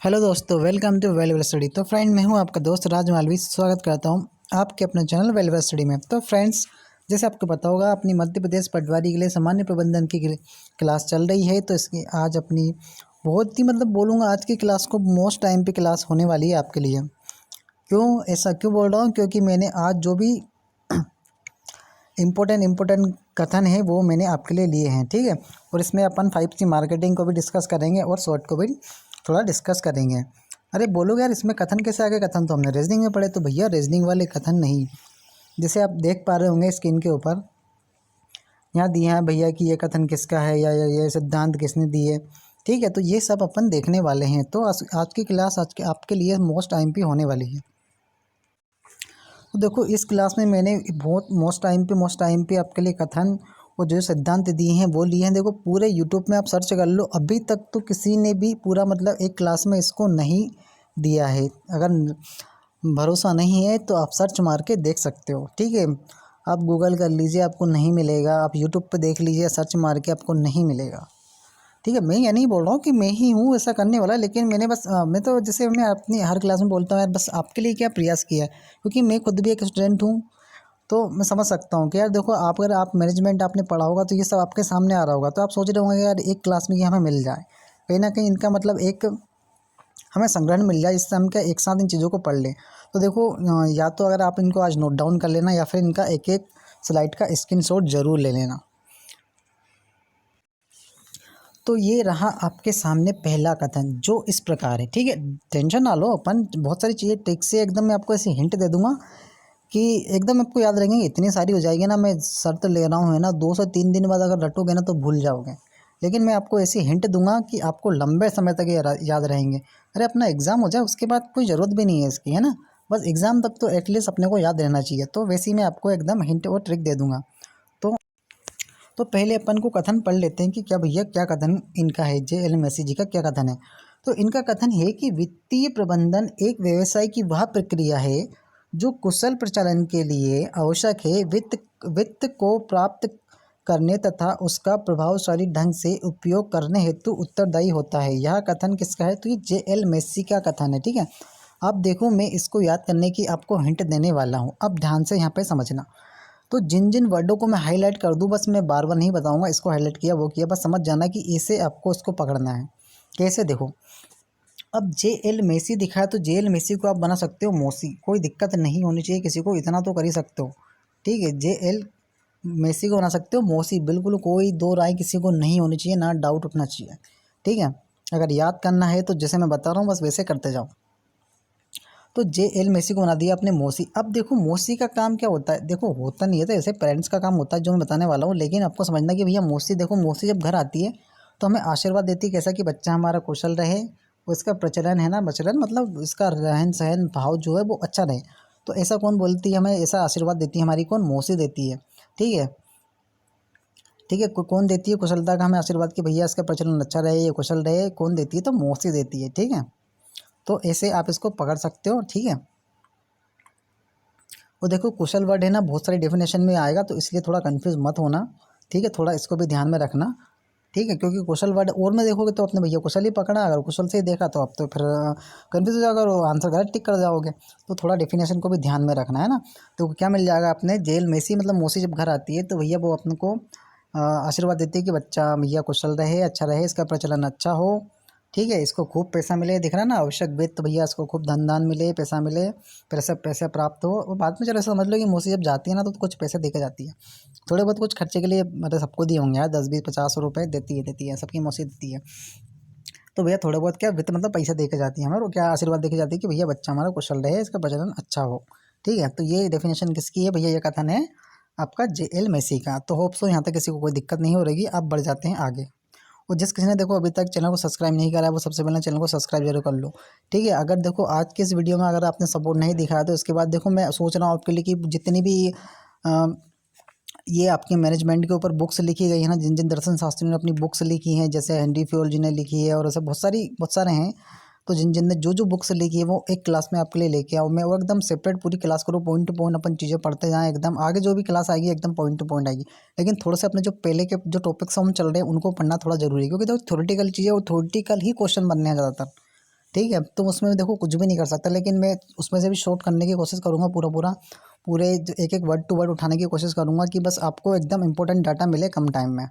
Hello दोस्तों, welcome to वेलवेल study. तो friend, मैं हूं आपका दोस्त राज मालवी। स्वागत करता हूं आपके अपने चैनल वेलवेल स्टडी में। तो फ्रेंड्स, जैसे आपको पता होगा, अपनी मध्य प्रदेश पटवारी के लिए सामान्य प्रबंधन की क्लास चल रही है। तो इसकी आज अपनी बहुत ही बोलूँगा, आज की क्लास को मोस्ट टाइम पे क्लास होने वाली है आपके लिए। ऐसा क्यों बोल रहा हूँ? क्योंकि मैंने आज जो भी इम्पोर्टेंट कथन है वो मैंने आपके लिए लिए हैं, ठीक है। और इसमें अपन 5C मार्केटिंग को भी डिस्कस करेंगे और शॉर्ट को भी थोड़ा डिस्कस करेंगे। अरे बोलोगे यार, इसमें कथन कैसे आ गए? कथन तो हमने रीजनिंग में पढ़े। तो भैया, रीजनिंग वाले कथन नहीं। जैसे आप देख पा रहे होंगे स्क्रीन के ऊपर, यहाँ दिए हैं भैया कि ये कथन किसका है या ये सिद्धांत किसने दिए, ठीक है। तो ये सब अपन देखने वाले हैं। तो आज की क्लास आज के आपके लिए मोस्ट टाइम पे होने वाली है। तो देखो, इस क्लास में मैंने बहुत मोस्ट टाइम पे आपके लिए कथन और जो सिद्धांत दिए हैं वो लिए हैं। देखो, पूरे यूट्यूब में आप सर्च कर लो, अभी तक तो किसी ने भी पूरा एक क्लास में इसको नहीं दिया है। अगर भरोसा नहीं है तो आप सर्च मार के देख सकते हो, ठीक है। आप गूगल कर लीजिए, आपको नहीं मिलेगा। आप यूट्यूब पे देख लीजिए, सर्च मार के आपको नहीं मिलेगा, ठीक है। मैं ये नहीं बोल रहा हूँ कि मैं ही हूँ ऐसा करने वाला, लेकिन मैंने बस मैं तो जैसे मैं अपनी हर क्लास में बोलता हूँ यार, बस आपके लिए क्या प्रयास किया है, क्योंकि मैं खुद भी एक स्टूडेंट हूँ। तो मैं समझ सकता हूँ कि यार देखो, आप अगर आप मैनेजमेंट आपने पढ़ा होगा तो ये सब आपके सामने आ रहा होगा। तो आप सोच रहे होंगे यार, एक क्लास में ये हमें मिल जाए, कहीं ना कहीं इनका एक हमें संग्रहण मिल जाए, जिससे हम क्या एक साथ इन चीज़ों को पढ़ लें। तो देखो, या तो अगर आप इनको आज नोट डाउन कर लेना, या फिर इनका एक एक स्लाइड का स्क्रीनशॉट ज़रूर ले लेना। तो ये रहा आपके सामने पहला कथन, जो इस प्रकार है, ठीक है। टेंशन ना लो, अपन बहुत सारी चीज़ें ट्रिक से एकदम मैं आपको ऐसे हिंट दे दूंगा कि एकदम आपको याद रहेंगे। इतनी सारी हो जाएगी ना, मैं शर्त ले रहा हूँ है ना, 2 से 3 दिन बाद अगर रटोगे ना तो भूल जाओगे। लेकिन मैं आपको ऐसी हिंट दूंगा कि आपको लंबे समय तक ये याद रहेंगे। अरे अपना एग्ज़ाम हो जाए उसके बाद कोई ज़रूरत भी नहीं है इसकी, है ना। बस एग्ज़ाम तक तो एटलीस्ट अपने को याद रहना चाहिए। तो वैसे ही मैं आपको एकदम हिंट और ट्रिक दे दूंगा। तो तो पहले अपन को कथन पढ़ लेते हैं कि क्या भैया, क्या कथन इनका है। JL मेसी जी का क्या कथन है? तो इनका कथन है कि वित्तीय प्रबंधन एक व्यवसाय की वह प्रक्रिया है जो कुशल प्रचालन के लिए आवश्यक है। वित्त को प्राप्त करने तथा उसका प्रभावशाली ढंग से उपयोग करने हेतु उत्तरदायी होता है। यह कथन किसका है? तो ये JL मेसी का कथन है, ठीक है। अब देखो, मैं इसको याद करने की आपको हिंट देने वाला हूँ। अब ध्यान से यहाँ पे समझना। तो जिन जिन वर्डों को मैं हाईलाइट कर दूं, बस मैं बार बार नहीं बताऊंगा इसको हाईलाइट किया वो किया, बस समझ जाना कि इसे आपको इसको पकड़ना है। कैसे? देखो, अब JL मेसी दिखा है तो JL मेसी को आप बना सकते हो मौसी, कोई दिक्कत नहीं होनी चाहिए किसी को, इतना तो कर ही सकते हो, ठीक है। JL मेसी को बना सकते हो मौसी, बिल्कुल कोई दो राय किसी को नहीं होनी चाहिए, ना डाउट उठना चाहिए, ठीक है। अगर याद करना है तो जैसे मैं बता रहा हूँ बस वैसे करते जाओ। तो JL मेसी को बना दिया आपने मौसी। अब देखो, मौसी का काम क्या होता है? देखो, होता नहीं है तो ऐसे पेरेंट्स का काम होता है जो मैं बताने वाला हूँ, लेकिन आपको समझना कि भैया मौसी, देखो मौसी जब घर आती है तो हमें आशीर्वाद देती है, कैसा कि बच्चा हमारा कुशल रहे, उसका प्रचलन है ना, प्रचलन इसका रहन सहन भाव जो है वो अच्छा रहे। तो ऐसा कौन बोलती है हमें? ऐसा आशीर्वाद देती है हमारी कौन? मौसी देती है, ठीक है। ठीक है, कौन देती है कुशलता का हमें आशीर्वाद कि भैया इसका प्रचलन अच्छा रहे, ये कुशल रहे? कौन देती है? तो मौसी देती है, ठीक है। तो ऐसे आप इसको पकड़ सकते हो, ठीक है। और देखो, कुशल वर्ड है ना, बहुत सारी डेफिनेशन में आएगा, तो इसलिए थोड़ा कंफ्यूज मत होना, ठीक है। थोड़ा इसको भी ध्यान में रखना, ठीक है, क्योंकि कुशल वर्ड और में देखोगे तो अपने भैया कुशल ही पकड़ा, अगर कुशल से ही देखा तो आप तो फिर कंफ्यूज हो जाओगे और आंसर गलत टिक कर जाओगे। तो थोड़ा डेफिनेशन को भी ध्यान में रखना है ना। तो क्या मिल जाएगा अपने? जेल मेसी मौसी जब घर आती है तो भैया वो अपने को आशीर्वाद देती है कि बच्चा भैया कुशल रहे, अच्छा रहे, इसका प्रचलन अच्छा हो, ठीक है, इसको खूब पैसा मिले, दिख रहा है ना, आवश्यक वित्त, भैया इसको खूब धन दान मिले, पैसा मिले, पैसा प्राप्त हो। और बाद में चलो ऐसा समझ लो कि मौसी जब जाती है ना तो कुछ पैसे दे के जाती है, थोड़े बहुत कुछ खर्चे के लिए, सबको दिए होंगे यार, 10 20 50 रुपए देती है, सबकी मौसी देती है। तो भैया थोड़े बहुत क्या वित्त पैसा दे के जाती है हमारे, और क्या आशीर्वाद दे के जाती है कि भैया बच्चा हमारा कुशल रहे, इसका प्रचलन अच्छा हो, ठीक है। तो ये डेफिनेशन किसकी है भैया? ये कथन है आपका JL मेसी का। तो होप सो यहाँ तक किसी को कोई दिक्कत नहीं हो रही। अब बढ़ जाते हैं आगे। और जिस किसी ने देखो अभी तक चैनल को सब्सक्राइब नहीं करा है, वो सबसे पहले चैनल को सब्सक्राइब जरूर कर लो, ठीक है। अगर देखो आज के इस वीडियो में अगर आपने सपोर्ट नहीं दिखाया तो इसके बाद देखो, मैं सोच रहा हूँ आपके लिए कि जितनी भी अ, ये आपके मैनेजमेंट के ऊपर बुक्स लिखी गई है ना, जिन जिन दर्शन शास्त्रियों ने अपनी बुक्स लिखी हैं, जैसे हेनरी फ्योल जी ने लिखी है और ऐसे बहुत सारे हैं। तो जिन जिन ने जो जो बुक्स लिखी है वो एक क्लास में आपके लिए लेके आओ, मैं वो एकदम सेपरेट पूरी क्लास करूँ, पॉइंट टू पॉइंट अपन चीज़ें पढ़ते जाएँ, एकदम आगे जो भी क्लास आएगी एकदम पॉइंट टू पॉइंट आएगी। लेकिन थोड़ा सा अपने जो पहले के जो टॉपिक्स हम चल रहे हैं उनको पढ़ना थोड़ा जरूरी है, क्योंकि जो थ्योरेटिकल चीज़ें वो थ्योरेटिकल ही क्वेश्चन बनने हैं ज़्यादातर, ठीक है। तो उसमें भी देखो कुछ भी नहीं कर सकता, लेकिन मैं उसमें से भी शॉर्ट करने की कोशिश करूँगा, पूरे एक एक वर्ड टू वर्ड उठाने की कोशिश करूँगा कि बस आपको एकदम इंपॉर्टेंट डाटा मिले कम टाइम में।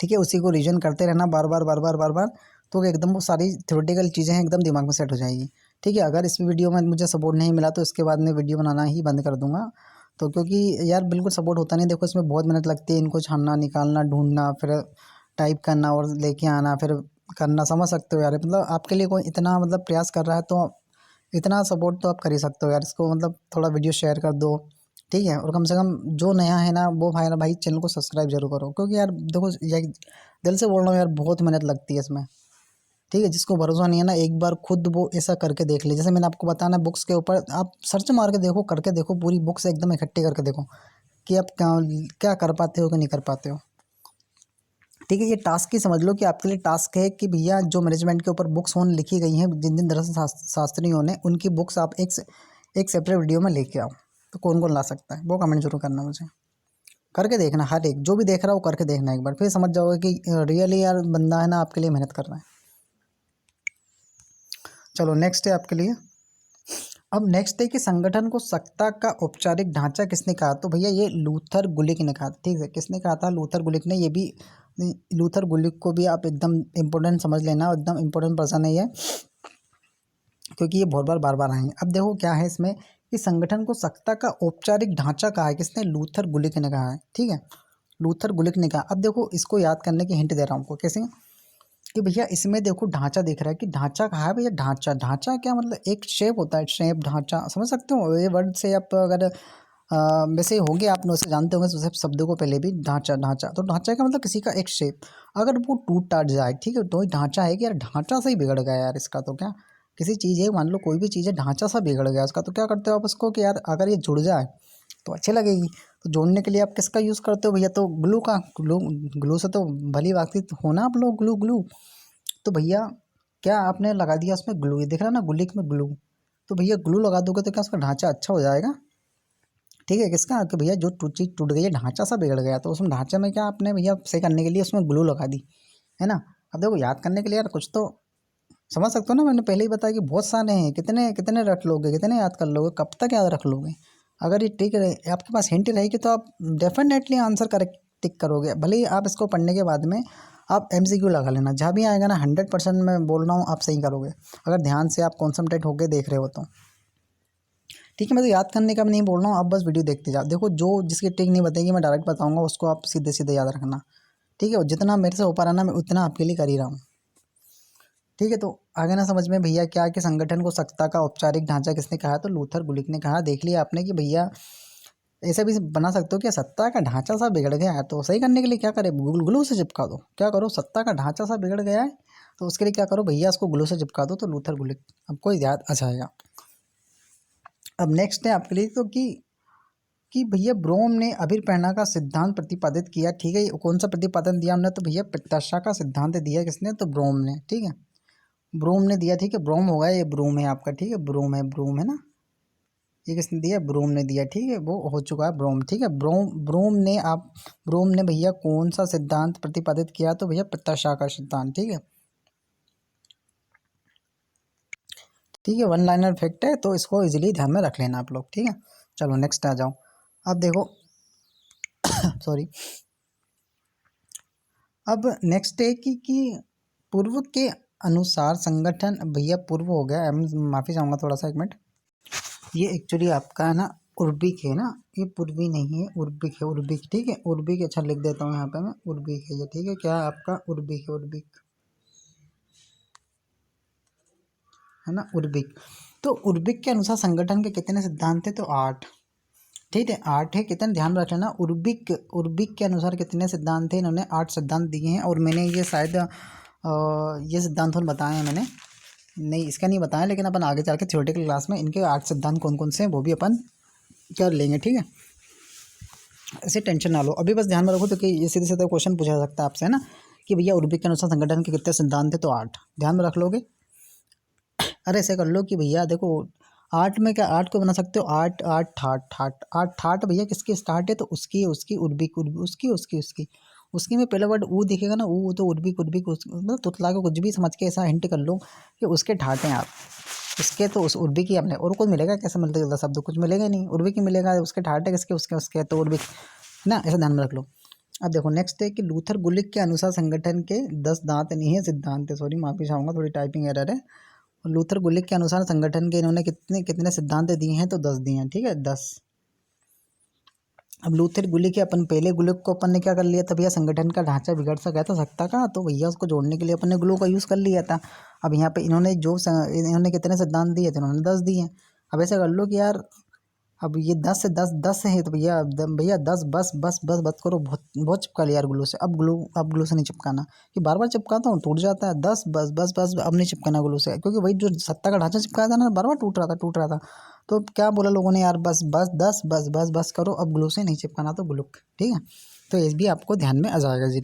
ठीक है, उसी को रिवीजन करते रहना बार बार बार बार बार बार, तो एकदम वो सारी थ्योरेटिकल चीज़ें हैं एकदम दिमाग में सेट हो जाएगी। ठीक है, अगर इस वीडियो में मुझे सपोर्ट नहीं मिला तो इसके बाद मैं वीडियो बनाना ही बंद कर दूंगा। तो क्योंकि यार बिल्कुल सपोर्ट होता नहीं, देखो इसमें बहुत मेहनत लगती है, इनको छानना निकालना ढूंढना, फिर टाइप करना और लेके आना, फिर करना, समझ सकते हो यार। मतलब आपके लिए कोई इतना मतलब प्रयास कर रहा है तो इतना सपोर्ट तो आप कर ही सकते हो यार इसको, मतलब थोड़ा वीडियो शेयर कर दो। ठीक है, और कम से कम जो नया है ना वो भाई ना भाई चैनल को सब्सक्राइब जरूर करो, क्योंकि यार देखो ये दिल से बोल रहा हूँ यार, बहुत मेहनत लगती है इसमें। ठीक है, जिसको भरोसा नहीं है ना एक बार खुद वो ऐसा करके देख ले, जैसे मैंने आपको बताया ना, बुक्स के ऊपर आप सर्च मार के देखो, करके देखो, पूरी बुक्स एकदम इकट्ठी करके देखो कि आप क्या क्या कर पाते हो कि नहीं कर पाते हो। ठीक है, ये टास्क ही समझ लो कि आपके लिए टास्क है कि भैया जो मैनेजमेंट के ऊपर बुक्स होने लिखी गई हैं जिन जिन दरअसल शास्त्रियों ने, उनकी बुक्स आप एक सेपरेट वीडियो में लेके आओ। तो कौन कौन ला सकता है वो कमेंट जरूर करना मुझे, करके देखना, हर एक जो भी देख रहा हो करके देखना एक बार, फिर समझ जाओगे कि रियली यार बंदा है ना आपके लिए मेहनत कर रहा है। चलो नेक्स्ट है आपके लिए। अब नेक्स्ट है कि संगठन को सत्ता का औपचारिक ढांचा किसने कहा, तो भैया ये लूथर गुलिक ने कहा। ठीक है, किसने कहा था, लूथर गुलिक ने। ये भी लूथर गुलिक को भी आप एकदम इम्पोर्टेंट समझ लेना, एकदम इम्पोर्टेंट पर्सन है ये, क्योंकि ये बहुत बार बार आएंगे। अब देखो क्या है इसमें कि संगठन को सत्ता का औपचारिक ढांचा कहा है किसने, लूथर गुलिक ने कहा है। ठीक है, लूथर गुलिक ने कहा। अब देखो इसको याद करने की हिंट दे रहा हूँ आपको, कैसे कि भैया इसमें देखो ढांचा दिख रहा है, कि ढांचा कहा है भैया, ढांचा ढांचा क्या मतलब, एक शेप होता है, शेप ढांचा, समझ सकते हो ये वर्ड से आप अगर वैसे होंगे आप उसे जानते होंगे सब शब्दों को पहले भी, ढांचा ढांचा, तो ढांचा का मतलब किसी का एक शेप अगर वो टूट टाट जाए, ठीक है, तो ढांचा है कि यार ढांचा से ही बिगड़ गया यार इसका, तो क्या किसी चीज़ है, मान लो कोई भी चीज़ है, ढांचा सा बिगड़ गया उसका, तो क्या करते हो आप उसको कि यार अगर ये जुड़ जाए तो अच्छी लगेगी। तो जोड़ने के लिए आप किसका यूज़ करते हो भैया, तो ग्लू का। ग्लू, ग्लू से तो भली बात हो ना आप लोग, ग्लू ग्लू। तो भैया क्या आपने लगा दिया उसमें ग्लू, ये दिख रहा है ना गुल्लिक में ग्लू, तो भैया ग्लू लगा दोगे तो क्या उसका ढांचा अच्छा हो जाएगा। ठीक है, किसका, कि भैया जो चीज़ टूट गई है, ढांचा सा बिगड़ गया, तो उसमें ढांचे में क्या आपने भैया सही करने के लिए उसमें ग्लू लगा दी, है ना। अब देखो याद करने के लिए यार कुछ तो समझ सकते हो ना, मैंने पहले ही बताया कि बहुत सारे हैं, कितने कितने रट लोगे, कितने याद कर लोगे, कब तक याद रख लोगे। अगर ये ट्रिक आपके पास हिंट रहेगी तो आप डेफिनेटली आंसर करेक्ट टिक करोगे, भले ही आप इसको पढ़ने के बाद में आप MCQ लगा लेना, जहाँ भी आएगा ना 100% मैं बोल रहा हूँ आप सही करोगे, अगर ध्यान से आप कॉन्सनट्रेट होकर देख रहे हो तो। ठीक है, मैं तो याद करने का भी नहीं बोल रहा हूँ, आप बस वीडियो देखते जाओ, देखो जो जिसकी ट्रिक नहीं बताएगी मैं डायरेक्ट बताऊँगा उसको, आप सीधे सीधे याद रखना। ठीक है, और जितना मेरे से हो पा रहा ना मैं उतना आपके लिए कर ही रहा हूँ। ठीक है, तो आगे ना समझ में भैया क्या कि संगठन को सत्ता का औपचारिक ढांचा किसने कहा, तो लूथर गुलिक ने कहा। देख लिया आपने कि भैया ऐसा भी बना सकते हो कि सत्ता का ढांचा सा बिगड़ गया है, तो सही करने के लिए क्या करे, ग्लू से चिपका दो। क्या करो, सत्ता का ढांचा सा बिगड़ गया है तो उसके लिए क्या करो भैया, उसको ग्लू से चिपका दो, तो लूथर गुलिक आपको याद आ जाएगा। अब नेक्स्ट है आपके लिए तो कि भैया ब्रोम ने अभिप्रेरणा का सिद्धांत प्रतिपादित किया। ठीक है, कौन सा प्रतिपादन दिया हमने, तो भैया प्रत्याशा का सिद्धांत दिया किसने, तो ब्रोम ने। ठीक है, ब्रूम ने दिया। ठीक है, ब्रोम होगा, ये ब्रूम है आपका। ठीक है, ब्रूम है ना, ये किसने दिया, ब्रूम ने दिया। ठीक है, वो हो चुका है ब्रोम। ठीक है, ब्रोम ने भैया कौन सा सिद्धांत प्रतिपादित किया, तो भैया प्रत्याशा का सिद्धांत। ठीक है, ठीक है, वन लाइनर फैक्ट है तो इसको इजीली ध्यान में रख लेना आप लोग। ठीक है, चलो नेक्स्ट आ जाओ। अब देखो सॉरी, अब नेक्स्ट है कि पूर्व के अनुसार संगठन, भैया पूर्व हो गया, माफ़ी चाहूँगा थोड़ा सा, एक मिनट। ये एक्चुअली आपका है ना उर्बिक है ना, ये पूर्वी नहीं है, उर्बिक है, उर्बिक। ठीक है, उर्बिक, अच्छा लिख देता हूँ यहाँ पे मैं, उर्बिक है ये। ठीक है, क्या आपका उर्बिक है, उर्बिक है ना, उर्बिक। तो उर्बिक के अनुसार संगठन के कितने सिद्धांत थे, तो 8। ठीक है, 8 है, कितने ध्यान रख लेना। उर्बिक उर्बिक के अनुसार कितने सिद्धांत थे, इन्होंने 8 सिद्धांत दिए हैं, और मैंने ये शायद ये सिद्धांत उन्होंने बताए हैं मैंने, नहीं इसका नहीं बताया, लेकिन अपन आगे चल के थ्योरेटिकल क्लास में इनके 8 सिद्धांत कौन कौन से हैं वो भी अपन कर लेंगे। ठीक है, ऐसे टेंशन ना लो, अभी बस ध्यान में रखो, तो कि ये सीधे सीधे क्वेश्चन पूछा जा सकता है आपसे, है ना, कि भैया उर्बिक के अनुसार संगठन के कितने सिद्धांत थे, तो 8 ध्यान में रख लोगे। अरे ऐसे कर लो कि भैया देखो 8 में क्या, 8 को बना सकते हो, 8 8 ठाट ठाट 8 ठाट भैया किसकी स्टार्ट है, तो उसकी उसकी उर्बिक उसकी उसकी उसकी उसकी में पहला वर्ड ऊ दिखेगा ना, ऊ तो उर्बी कुर्बी मतलब तुतला के कुछ भी समझ के ऐसा हिंट कर लो कि उसके ठाटे हैं आप, उसके तो उस उर्बी की आपने, और कुछ मिलेगा कैसे मिलता जुलता शब्द, कुछ मिलेगा नहीं, उर्बी की मिलेगा, उसके ठाटे किसके, उसके उसके तो उर्बी ना, ऐसा ध्यान में रख लो। अब देखो नेक्स्ट है कि लूथर गुलिक के अनुसार संगठन के 10 दांत नहीं है सिद्धांत है, सॉरी माफी चाहूँगा थोड़ी टाइपिंग एरर है। लूथर गुलिक के अनुसार संगठन के इन्होंने कितने कितने सिद्धांत दिए हैं, तो 10 दिए हैं, ठीक है 10। अब लूथर गुलिक के अपन पहले गुलिक को अपन ने क्या कर लिया था भैया, संगठन का ढांचा बिगड़ सका था सकता का, तो भैया उसको जोड़ने के लिए अपन ने ग्लू का यूज़ कर लिया था। अब यहाँ पे इन्होंने इन्होंने कितने सिद्धांत दिए थे, इन्होंने 10 दिए। अब ऐसा कर लो कि यार अब ये 10 से 10 10 है, तो भैया भैया 10 बस बस बस बस करो, बहुत बहुत चिपका लिया यार ग्लू से, अब ग्लू से नहीं चिपकाना, कि बार बार चिपकाता हूँ टूट जाता है, 10 बस बस बस अब नहीं चिपकाना ग्लू से, क्योंकि वही जो सत्ता का ढांचा चिपकाया था ना, बार बार टूट रहा था। तो क्या बोला लोगों ने यार, बस बस 10 बस बस बस करो, अब ग्लू से नहीं चिपकाना, तो ग्लू, ठीक है। तो ये भी आपको ध्यान में आ जाएगा जी।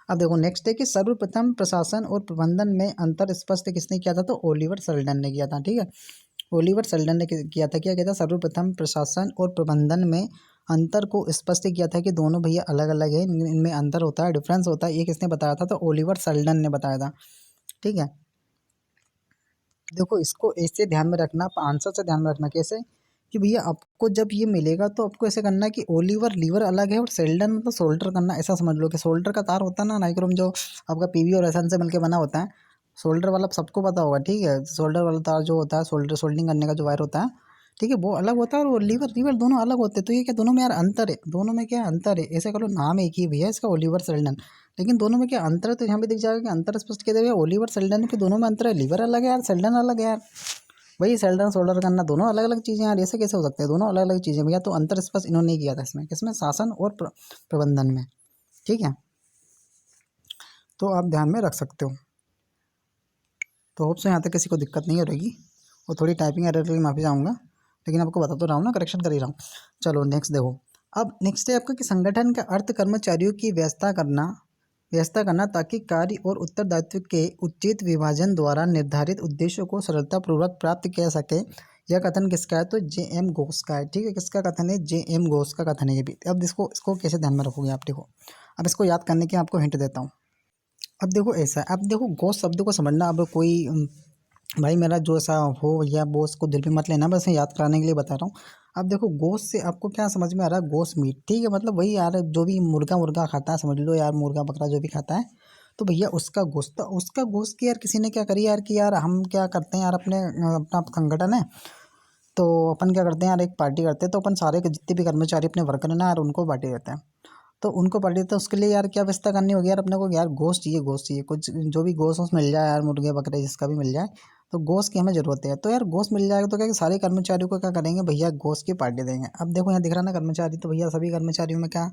अब देखो नेक्स्ट है कि सर्वप्रथम प्रशासन और प्रबंधन में अंतर स्पष्ट किसने किया था, तो ओलिवर सेल्डन ने किया था, ठीक है। ओलिवर सेल्डन ने किया था, क्या किया था, सर्वप्रथम प्रशासन और प्रबंधन में अंतर को स्पष्ट किया था कि दोनों भैया अलग अलग है, इनमें अंतर होता है, डिफरेंस होता है, ये किसने बताया था, तो ओलिवर सेल्डन ने बताया था, ठीक है। देखो इसको ऐसे ध्यान में रखना, आंसर से ध्यान में रखना, कैसे कि भैया आपको जब ये मिलेगा तो आपको ऐसे करना है कि ओलिवर लीवर अलग है और सेल्डन मतलब सोल्डर करना, ऐसा समझ लो कि सोल्डर का तार होता है ना नाइक्रोम, जो आपका पीवी और एसएन से मिलकर बना होता है, सोल्डर वाला सबको पता होगा, ठीक है। सोल्डर वाला तार जो होता है, सोल्डिंग करने का जो वायर होता है, ठीक है, वो अलग होता है, और वो लीवर लीवर दोनों अलग होते हैं। तो ये क्या दोनों में यार अंतर है, दोनों में क्या अंतर है, ऐसे करो नाम एक ही भैया इसका, ओलिवर सेल्डन, लेकिन दोनों में क्या अंतर है, तो यहाँ पे दिख जाएगा कि अंतर स्पष्ट किया जाएगा, ओलिवर सेल्डन के दोनों में अंतर है, लीवर अलग है यार, सेल्डन अलग है यार, वही सेल्डर सोल्डर करना दोनों अलग अलग चीज़ें यार, ऐसे कैसे हो सकते हैं, दोनों अलग अलग चीज़ें भैया। तो अंतर स्पष्ट इन्होंने नहीं किया था इसमें, किसमें, शासन और प्रबंधन में, ठीक है। तो आप ध्यान में रख सकते हो। तो होप से यहाँ तक किसी को दिक्कत नहीं हो रहेगी, और थोड़ी टाइपिंग एरर के लिए माफ़ी चाहूँगा, लेकिन आपको बता तो रहा हूँ ना, करेक्शन कर ही रहा हूँ। चलो नेक्स्ट देखो। अब नेक्स्ट है आपका कि संगठन का अर्थ कर्मचारियों की व्यवस्था करना ताकि कार्य और उत्तरदायित्व के उचित विभाजन द्वारा निर्धारित उद्देश्यों को सरलतापूर्वक प्राप्त किया सके। यह कथन किसका है, तो जे.एम. घोष का है, ठीक है। किसका कथन है, जे.एम. घोष का कथन है ये भी। अब इसको कैसे ध्यान में रखोगे आप, देखो अब इसको याद करने के आपको हिंट देता हूँ। अब देखो ऐसा है, अब देखो घोष शब्द को समझना, अब कोई भाई मेरा जो ऐसा हो या बॉस को दिल पे मत लेना, बस याद कराने के लिए बता रहा हूँ। अब देखो गोश्त से आपको क्या समझ में आ रहा है, गोश्त मीट, ठीक है, मतलब वही यार जो भी मुर्गा मुर्गा खाता है, समझ लो यार मुर्गा बकरा जो भी खाता है, तो भैया उसका गोश्त की यार किसी ने क्या करी यार, कि यार हम क्या करते हैं यार, अपना संगठन है, तो अपन क्या करते हैं यार, एक पार्टी करते हैं, तो अपन सारे के जितने भी कर्मचारी अपने वर्कर है ना यार, उनको पार्टी देते हैं। तो उनको पार्टी देते हैं, उसके लिए यार क्या व्यवस्था करनी होगी यार अपने को, यार गोश्त चाहिए, कुछ जो भी गोश्त मिल जाए यार, मुर्गे बकरे जिसका भी मिल जाए, तो गोश्त की हमें ज़रूरत है। तो यार गोश्त मिल जाएगा तो क्या कि सारे कर्मचारियों को क्या करेंगे भैया, गोश्त की पार्टी देंगे। अब देखो यहाँ दिख रहा ना कर्मचारी, तो भैया सभी कर्मचारियों में क्या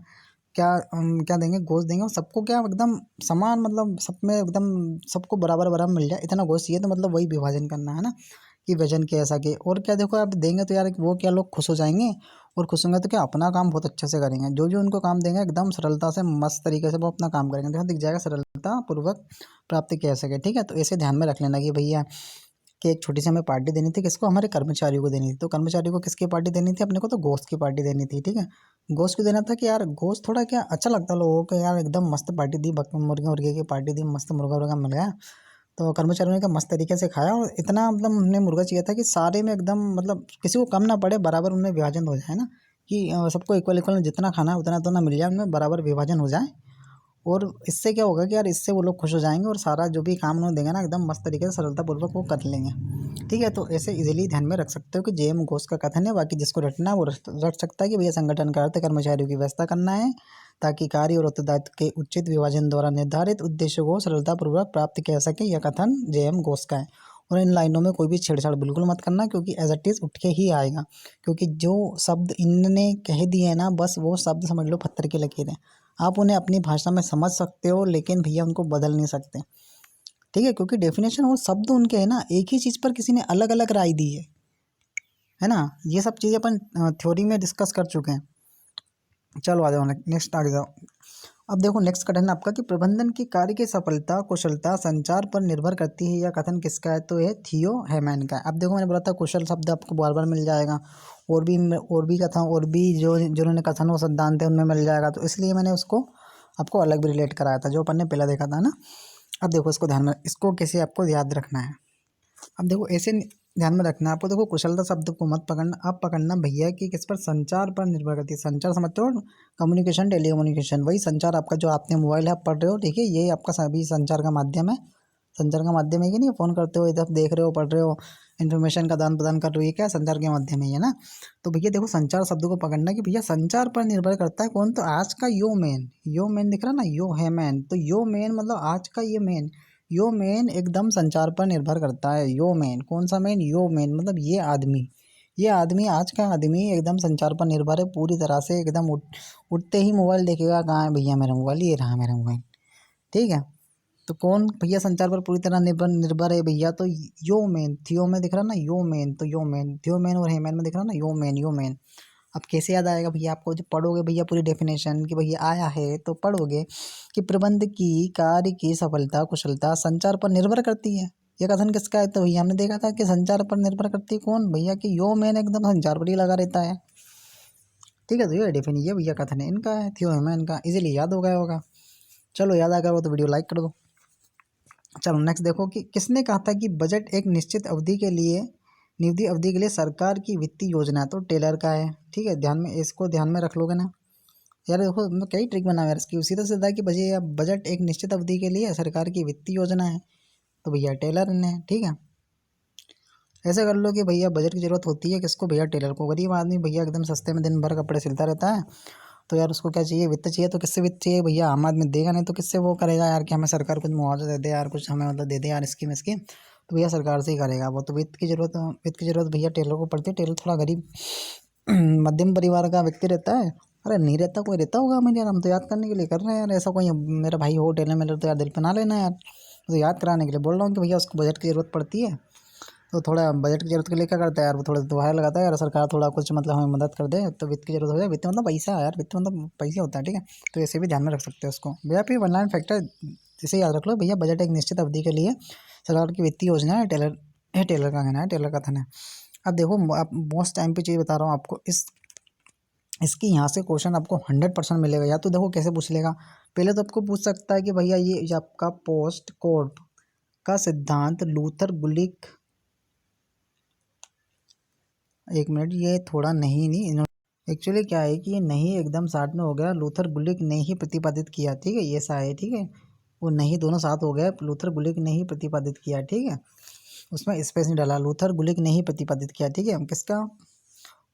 क्या क्या देंगे, गोश्त देंगे, और सबको क्या एकदम समान, मतलब सब में एकदम सबको बराबर बराबर मिल जाए, इतना गोश्त चाहिए, तो मतलब वही विभाजन करना है ना, कि वजन के ऐसा के, और क्या देखो आप देंगे तो यार वो क्या लोग खुश हो जाएंगे, और खुश होंगे तो क्या अपना काम बहुत अच्छे से करेंगे, जो जो उनको काम देंगे एकदम सरलता से मस्त तरीके से वो अपना काम करेंगे, तो यहाँ दिख जाएगा सरलता पूर्वक प्राप्त किया सके, ठीक है। तो ऐसे ध्यान में रख लेना कि भैया कि एक छोटी सी हमें पार्टी देनी थी, किसको, हमारे कर्मचारियों को देनी थी, तो कर्मचारियों को किसकी पार्टी देनी थी अपने को, तो गोश्त की पार्टी देनी थी, ठीक है। गोश्त को देना था कि यार गोश्त थोड़ा क्या अच्छा लगता है लोगों को, यार एकदम मस्त पार्टी दी, मुर्गे मुर्गे की पार्टी दी, मस्त मुर्गा मुर्गा मिल गया, तो कर्मचारियों ने क्या मस्त तरीके से खाया, और इतना मतलब हमने मुर्गा चाहिए था कि सारे में एकदम मतलब किसी को कम ना पड़े, बराबर उनमें विभाजन हो जाए ना, कि सबको इक्वल इक्वल जितना खाना है उतना तो ना मिल जाए, उनमें बराबर विभाजन हो जाए, और इससे क्या होगा कि यार इससे वो लोग खुश हो जाएंगे, और सारा जो भी काम उन्होंने देंगे ना एकदम मस्त तरीके से सरलतापूर्वक वो कर लेंगे, ठीक है। तो ऐसे इजीली ध्यान में रख सकते हो कि जे.एम. घोष का कथन है, बाकी जिसको रटना है वो रट सकता है कि भैया संगठन का अर्थ कर्मचारियों की व्यवस्था करना है ताकि कार्य और उत्तरदायित्व के उचित विभाजन द्वारा निर्धारित उद्देश्यों को सरलतापूर्वक प्राप्त किया सके। यह कथन जे.एम. घोष का है, और इन लाइनों में कोई भी छेड़छाड़ बिल्कुल मत करना, क्योंकि एज इट इज़ उठ के ही आएगा, क्योंकि जो शब्द इनने कह दिए हैं ना, बस वो शब्द समझ लो पत्थर की लकीरें, आप उन्हें अपनी भाषा में समझ सकते हो, लेकिन भैया उनको बदल नहीं सकते, ठीक है, क्योंकि डेफिनेशन वो शब्द उनके हैं ना, एक ही चीज़ पर किसी ने अलग अलग राय दी है ना। ये सब चीज़ें अपन थ्योरी में डिस्कस कर चुके हैं। चलो आ जाओ नेक्स्ट, आगे जाओ। अब देखो नेक्स्ट कथन आपका कि प्रबंधन की कार्य की सफलता कुशलता संचार पर निर्भर करती है। यह कथन किसका है, तो यह थियो हेमैन का है। अब देखो मैंने बोला था कुशल शब्द आपको बार बार मिल जाएगा, और भी कथन, और भी जो जिन्होंने कथन वो सिद्धांत है उनमें मिल जाएगा, तो इसलिए मैंने उसको आपको अलग भी रिलेट कराया था जो अपन ने पहले देखा था ना। अब देखो इसको ध्यान में, इसको कैसे आपको याद रखना है। अब देखो ऐसे ध्यान में रखना है आपको। देखो कुशलता शब्द को मत पकड़ना, अब पकड़ना भैया कि किस पर, संचार पर निर्भर करती है। संचार समझते हो, कम्युनिकेशन, टेलीकम्युनिकेशन, वही संचार आपका जो आपने मोबाइल ऐप पढ़ रहे हो, ठीक है, ये आपका सभी संचार का माध्यम है। संचार का माध्यम है कि नहीं, फ़ोन करते हो, इधर देख रहे हो, पढ़ रहे हो, इन्फॉर्मेशन का आदान प्रदान कर रहे हो, ये क्या संचार के माध्यम है ना। तो भैया देखो संचार शब्द को पकड़ना कि भैया संचार पर निर्भर करता है कौन, तो आज का यो मैन, यो मैन दिख रहा ना, यो है मैन, तो यो मैन मतलब आज का ये मैन, यो मैन एकदम संचार पर निर्भर करता है। यो मैन कौन सा मैन, यो मैन मतलब ये आदमी, ये आदमी आज का आदमी एकदम संचार पर निर्भर है पूरी तरह से। एकदम उठते ही मोबाइल देखेगा, कहाँ है भैया मेरा मोबाइल, ये रहा मेरा मोबाइल, ठीक है। तो कौन भैया संचार पर पूरी तरह निर्भर निर्भर है भैया, तो यो मैन, थियो में दिख रहा ना यो मैन, तो यो मैन, थियो मैन और हे मैन में दिख रहा ना यो मैन, यो मैन। अब कैसे याद आएगा भैया आपको, जब पढ़ोगे भैया पूरी डेफिनेशन कि भैया आया है तो पढ़ोगे कि प्रबंध की कार्य की सफलता कुशलता संचार पर निर्भर करती है। ये कथन किसका है, तो भैया हमने देखा था कि संचार पर निर्भर करती है कौन भैया, कि यो मैन एकदम संचार पर ही लगा रहता है, ठीक है। तो ये डेफिनेशन, ये भैया कथन है इनका है, थियो है मैन का, इजीली याद हो गया होगा। चलो याद आ गया वो तो वीडियो लाइक कर दो। चलो नेक्स्ट देखो कि किसने कहा था कि बजट एक निश्चित अवधि के लिए, निविधि अवधि के लिए सरकार की वित्तीय योजना है, तो टेलर का है, ठीक है। ध्यान में, इसको ध्यान में रख लोगे ना यार। देखो मैं कई ट्रिक बना यार इसकी, सीधा सीधा कि भैया बजट एक निश्चित अवधि के लिए सरकार की वित्तीय योजना है, तो भैया टेलर ने, ठीक है। ऐसे कर लो कि भैया बजट की जरूरत होती है किसको, भैया टेलर को। गरीब आदमी भैया एकदम सस्ते में दिन भर कपड़े सिलता रहता है, तो यार उसको क्या चाहिए, वित्त चाहिए। तो किससे वित्त चाहिए भैया, आम आदमी देगा नहीं तो किससे वो करेगा यार, कि हमें सरकार कुछ मुआवजा दे दे यार, कुछ हमें मतलब दे दे यार स्कीम स्कीम, तो भैया सरकार से ही करेगा वो। तो वित्त की जरूरत भैया टेलर को पड़ती है। टेलर थोड़ा गरीब मध्यम परिवार का व्यक्ति रहता है। अरे नहीं रहता, कोई रहता होगा हमें यार, हम तो याद करने के लिए कर रहे हैं यार। ऐसा कोई मेरा भाई हो टेलर मेलर तो यार दिल पे ना लेना यार, तो याद कराने के लिए बोल रहा हूँ कि भैया उसको बजट की ज़रूरत पड़ती है। तो थोड़ा बजट की जरूरत के लिए क्या करता है यार, वो थोड़ा दोहार लगाता है यार, सरकार थोड़ा कुछ मतलब हमें मदद कर दे तो वित्त की जरूरत हो जाए। वित्त मतलब पैसा यार, वित्त मतलब पैसा होता है, ठीक है। तो ऐसे भी ध्यान में रख सकते हैं उसको भैया। फिर वन लाइन फैक्टर इसे याद रख लो भैया, बजट एक निश्चित अवधि के लिए सरकार की वित्तीय योजना है, टेलर है, टेलर का कहना है, टेलर का था ना। अब देखो आप मोस्ट टाइम पे चीज़ बता रहा हूँ आपको, इसकी यहाँ से क्वेश्चन आपको 100% मिलेगा। या तो देखो कैसे पूछ लेगा, पहले तो आपको पूछ सकता है कि भैया ये आपका पोस्ट कोर्ट का सिद्धांत लूथर गुलिक, एक मिनट, ये थोड़ा नहीं नहीं एक्चुअली क्या है कि ये नहीं एकदम साथ में हो गया, लूथर गुलिक ने ही प्रतिपादित किया, ठीक है, ये सा है, ठीक है। वो नहीं दोनों साथ हो गए, लूथर गुलिक ने ही प्रतिपादित किया, ठीक है। उसमें स्पेस नहीं डाला, लूथर गुलिक ने ही प्रतिपादित किया, ठीक है। किसका,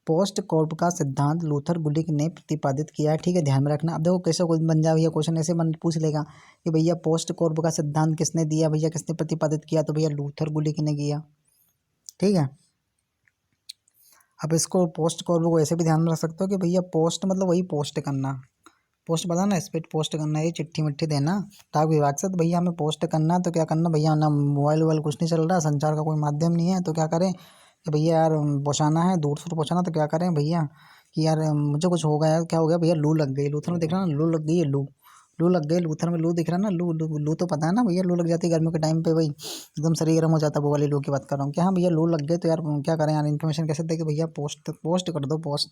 पोस्ट कॉर्प का सिद्धांत लूथर गुलिक ने प्रतिपादित किया है, ठीक है, ध्यान में रखना। अब देखो कैसे कोई बन जाए भैया, क्वेश्चन ऐसे बन पूछ लेगा कि भैया पोस्ट कॉर्प का सिद्धांत किसने दिया भैया, किसने प्रतिपादित किया, तो भैया लूथर गुलिक ने किया, ठीक है। अब इसको पोस्ट कॉर्प को ऐसे भी ध्यान में रख सकते हो कि भैया पोस्ट मतलब वही पोस्ट करना, पोस्ट पता ना, स्पीड पोस्ट करना, ये चिट्ठी मिट्ठी देना डाक विभाग से। तो भैया हमें पोस्ट करना है तो क्या करना भैया, ना मोबाइल वोबाइल कुछ नहीं चल रहा, संचार का कोई माध्यम नहीं है, तो क्या करें कि भैया यार पहुँचाना है, दूर से पहुँचाना, तो क्या करें भैया कि यार मुझे कुछ हो गया यार, क्या हो गया भैया, लू लग गई, लूथर में दिख रहा ना, लू लग गई है, लू लग गई, लूथर में लू दिख रहा ना, लू तो पता है ना भैया, लू लग जाती है गर्मियों के टाइम पे भाई, एकदम शरीर गर्म हो जाता है, वो वाली लू की बात कर रहा हूँ। क्या हाँ भैया लू लग गई, तो यार क्या करें यार, इन्फॉर्मेशन कैसे दे कि भैया पोस्ट पोस्ट कर दो पोस्ट,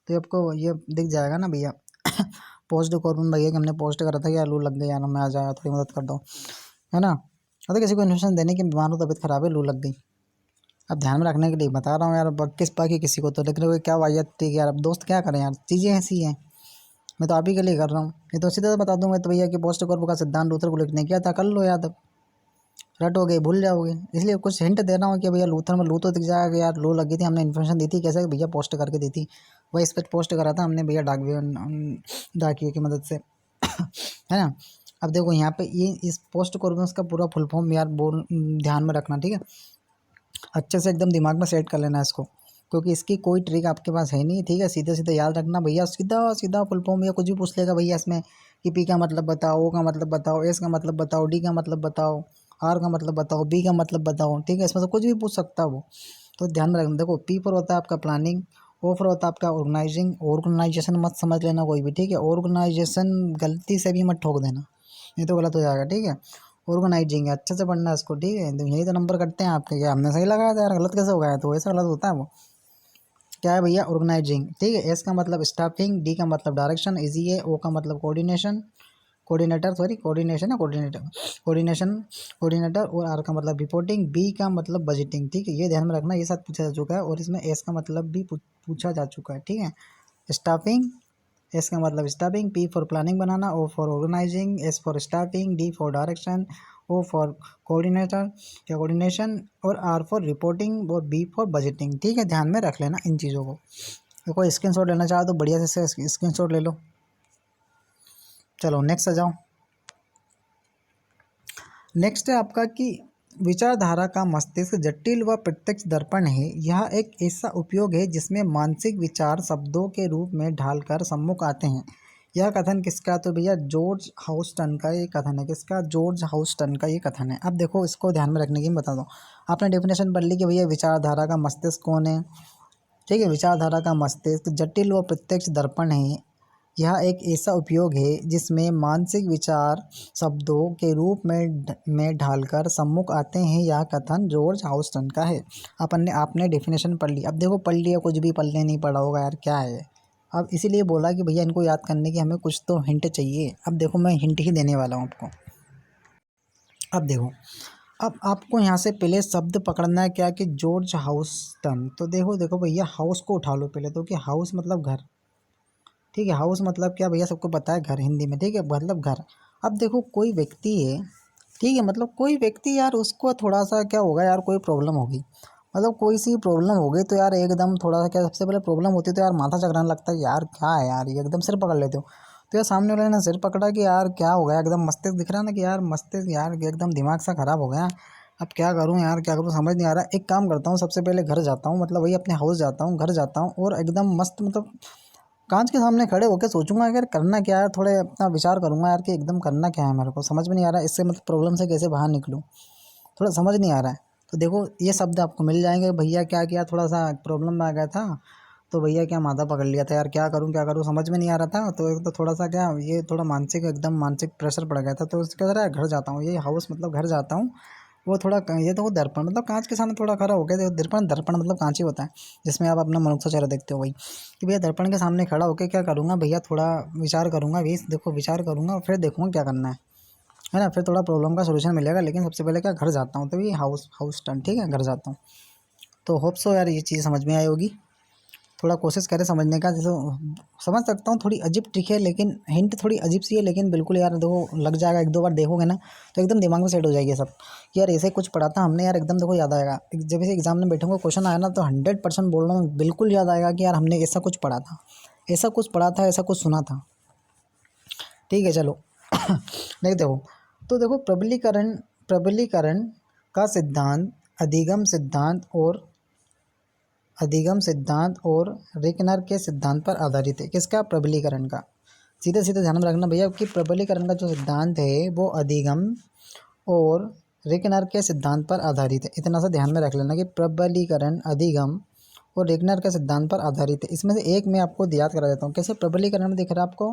तो आपको ये दिख जाएगा ना भैया पोस्ट कॉर्बन भैया कि हमने पोस्ट करा था कि लू लग गई यार, मैं आ जाएगा, थोड़ी मदद कर दो, है ना। अगर किसी को इन्फॉर्मेशन देने की, बीमार हो, तबीयत खराब है, लू लग गई, अब ध्यान में रखने के लिए बता रहा हूँ यार, बाकी किसी को तो लेकिन कोई क्या वाहियत थी यार, अब दोस्त क्या करें यार, चीज़ें ऐसी हैं, मैं तो आप ही के लिए कर रहा हूँ। ये तो सीधा बता दूंगा तो भैया कि पोस्ट कॉर्प का सिद्धांत लूथर को लिखने किया था, कर लो याद, अब रटोगे भूल जाओगे, इसलिए कुछ हिंट दे रहा हूँ कि भैया लूथर में लू तो दिख जाएगा यार, लू लगी थी, हमने इन्फॉर्मेशन दी थी कैसे भैया पोस्ट करके दी थी, वही इस पर पोस्ट करा था हमने भैया डाकियों की मदद से है ना। अब देखो यहाँ पे ये इस पोस्ट कॉर्प में उसका पूरा फुल फॉर्म यार बोल, ध्यान में रखना, ठीक है, अच्छे से एकदम दिमाग में सेट कर लेना इसको, क्योंकि इसकी कोई ट्रिक आपके पास है नहीं, ठीक है। सीधे सीधे याद रखना भैया, सीधा सीधा फुल फॉर्म या कुछ भी पूछ लेगा भैया इसमें कि पी का मतलब बताओ, ओ का मतलब बताओ, एस का मतलब बताओ, डी का मतलब बताओ, आर का मतलब बताओ, बी का मतलब बताओ, ठीक है, इसमें से कुछ भी पूछ सकता है वो, तो ध्यान में रखना। देखो पी पर होता है आपका प्लानिंग, ओ पर होता है आपका ऑर्गेनाइजिंग, ऑर्गेनाइजेशन मत समझ लेना कोई भी, ठीक है, ऑर्गेनाइजेशन गलती से भी मत ठोक देना, नहीं तो गलत हो जाएगा, ठीक है। ऑर्गेनाइजिंग है, अच्छे से पढ़ना है इसको, ठीक है। तो यही तो नंबर कटते हैं आपके, क्या हमने सही लगाया था यार, गलत कैसे हो गया, तो ऐसा गलत होता है वो, क्या है भैया ऑर्गेनाइजिंग, ठीक है। एस का मतलब स्टाफिंग, डी का मतलब डायरेक्शन, इजी है, ओ का मतलब कोऑर्डिनेशन, कोऑर्डिनेटर, सॉरी कोऑर्डिनेशन है, कोऑर्डिनेटर। और आर का मतलब रिपोर्टिंग, बी का मतलब बजटिंग। ठीक है, ये ध्यान में रखना, ये सब पूछा जा चुका है। और इसमें एस का मतलब भी पूछा जा चुका है। ठीक है, स्टाफिंग, एस का मतलब स्टाफिंग, पी फॉर प्लानिंग बनाना, O for organizing, S for staffing, D for direction, O for coordinator या कोऑर्डिनेशन, और आर फॉर रिपोर्टिंग, और बी फॉर बजटिंग। ठीक है, ध्यान में रख लेना इन चीज़ों को। कोई स्क्रीनशॉट लेना चाहो तो बढ़िया से स्क्रीनशॉट ले लो। चलो नेक्स्ट आ जाओ। नेक्स्ट है आपका कि विचारधारा का मस्तिष्क जटिल व प्रत्यक्ष दर्पण है। यह एक ऐसा उपयोग है जिसमें मानसिक विचार शब्दों के रूप में ढालकर सम्मुख आते हैं। यह कथन किसका? तो भैया जॉर्ज हाउस्टन का ये कथन है। किसका? जॉर्ज हाउस्टन का ये कथन है। अब देखो इसको ध्यान में रखने की बता दो। आपने डेफिनेशन पढ़ ली कि भैया विचारधारा का मस्तिष्क कौन है। ठीक है, विचारधारा का मस्तिष्क जटिल व प्रत्यक्ष दर्पण है। यह एक ऐसा उपयोग है जिसमें मानसिक विचार शब्दों के रूप में ढालकर सम्मुख आते हैं। यह कथन जॉर्ज हाउस्टन का है। आपने डेफिनेशन पढ़ ली। अब देखो पढ़ लिया, कुछ भी पढ़ने नहीं पड़ा होगा यार, क्या है। अब इसीलिए बोला कि भैया इनको याद करने की हमें कुछ तो हिंट चाहिए। अब देखो मैं हिंट ही देने वाला हूँ आपको। अब देखो, अब आपको यहाँ से पहले शब्द पकड़ना है क्या कि जॉर्ज हाउस्टन। तो देखो देखो भैया, हाउस को उठा लो पहले तो, कि हाउस मतलब घर। ठीक है, हाउस मतलब क्या भैया, सबको पता है घर हिंदी में। ठीक है, मतलब घर। अब देखो कोई व्यक्ति है, ठीक है, मतलब कोई व्यक्ति यार, उसको थोड़ा सा क्या होगा यार, कोई प्रॉब्लम होगी, मतलब कोई सी प्रॉब्लम हो गई तो यार एकदम थोड़ा सा क्या, सबसे पहले प्रॉब्लम होती है तो यार माथा चकराने लगता है, यार क्या है यार, ये एकदम सिर पकड़ लेते हो। तो यार सामने वाले ने सिर पकड़ा कि यार क्या हो गया, एकदम मस्तिष्क दिख रहा है ना कि यार मस्तिष्क यार एकदम दिमाग सा खराब हो गया। अब क्या करूँ यार, क्या करूँ समझ नहीं आ रहा। एक काम करता हूँ, सबसे पहले घर जाता हूँ, मतलब वही अपने हाउस जाता हूँ, घर जाता हूँ और एकदम मस्त, मतलब कांच के सामने खड़े होकर सोचूंगा यार करना क्या है, थोड़े अपना विचार करूंगा यार कि एकदम करना क्या है, मेरे को समझ में नहीं आ रहा है, इससे मतलब प्रॉब्लम से कैसे बाहर निकलूं, थोड़ा समझ नहीं आ रहा है। तो देखो ये शब्द आपको मिल जाएंगे। भैया क्या किया, थोड़ा सा प्रॉब्लम में आ गया था, तो भैया क्या माथा पकड़ लिया था यार, क्या करूँ समझ में नहीं आ रहा था। तो एक तो थोड़ा सा क्या, ये थोड़ा मानसिक, एकदम मानसिक प्रेशर पड़ गया था। तो उसके बाद घर जाता हूँ, ये हाउस मतलब घर जाता हूँ। वो थोड़ा ये तो वो दर्पण मतलब कांच के सामने थोड़ा खड़ा हो गया। देखो दर्पण, दर्पण मतलब कांच ही होता है जिसमें आप अपना मनुष्य चेहरा देखते हो। वही कि भैया दर्पण के सामने खड़ा होकर क्या करूँगा भैया, थोड़ा विचार करूँगा। भी देखो विचार करूँगा, फिर देखूँगा क्या करना है ना, फिर थोड़ा प्रॉब्लम का सोल्यूशन मिलेगा। लेकिन सबसे पहले क्या, घर जाता हूँ। तो ये हाउस टर्न, ठीक है, घर जाता हूँ। तो होप सो यार ये चीज़ समझ में आई होगी। थोड़ा कोशिश करें समझने का। जैसे समझ सकता हूँ थोड़ी अजीब ट्रिक है, लेकिन हिंट थोड़ी अजीब सी है, लेकिन बिल्कुल यार देखो लग जाएगा, एक दो बार देखोगे ना तो एकदम दिमाग में सेट हो जाएगी सब। यार ऐसे कुछ पढ़ा था हमने यार, एकदम देखो याद आएगा। जब इसे एग्जाम में बैठूंगा, क्वेश्चन आया ना, तो 100% बोल रहा हूँ बिल्कुल याद आएगा कि यार हमने ऐसा कुछ पढ़ा था, ऐसा कुछ पढ़ा था, ऐसा कुछ सुना था। ठीक है चलो नहीं देखो, तो देखो प्रबलीकरण का सिद्धांत अधिगम सिद्धांत और रेकनर के सिद्धांत पर आधारित है। किसका? प्रबलीकरण का। सीधे सीधे ध्यान में रखना भैया कि प्रबलीकरण का जो सिद्धांत है वो अधिगम और रेकनर के सिद्धांत पर आधारित है। इतना सा ध्यान में रख लेना कि प्रबलीकरण अधिगम और रेकनर के सिद्धांत पर आधारित है। इसमें से एक मैं आपको याद करा देता हूँ। कैसे? प्रबलीकरण में दिख रहा है आपको,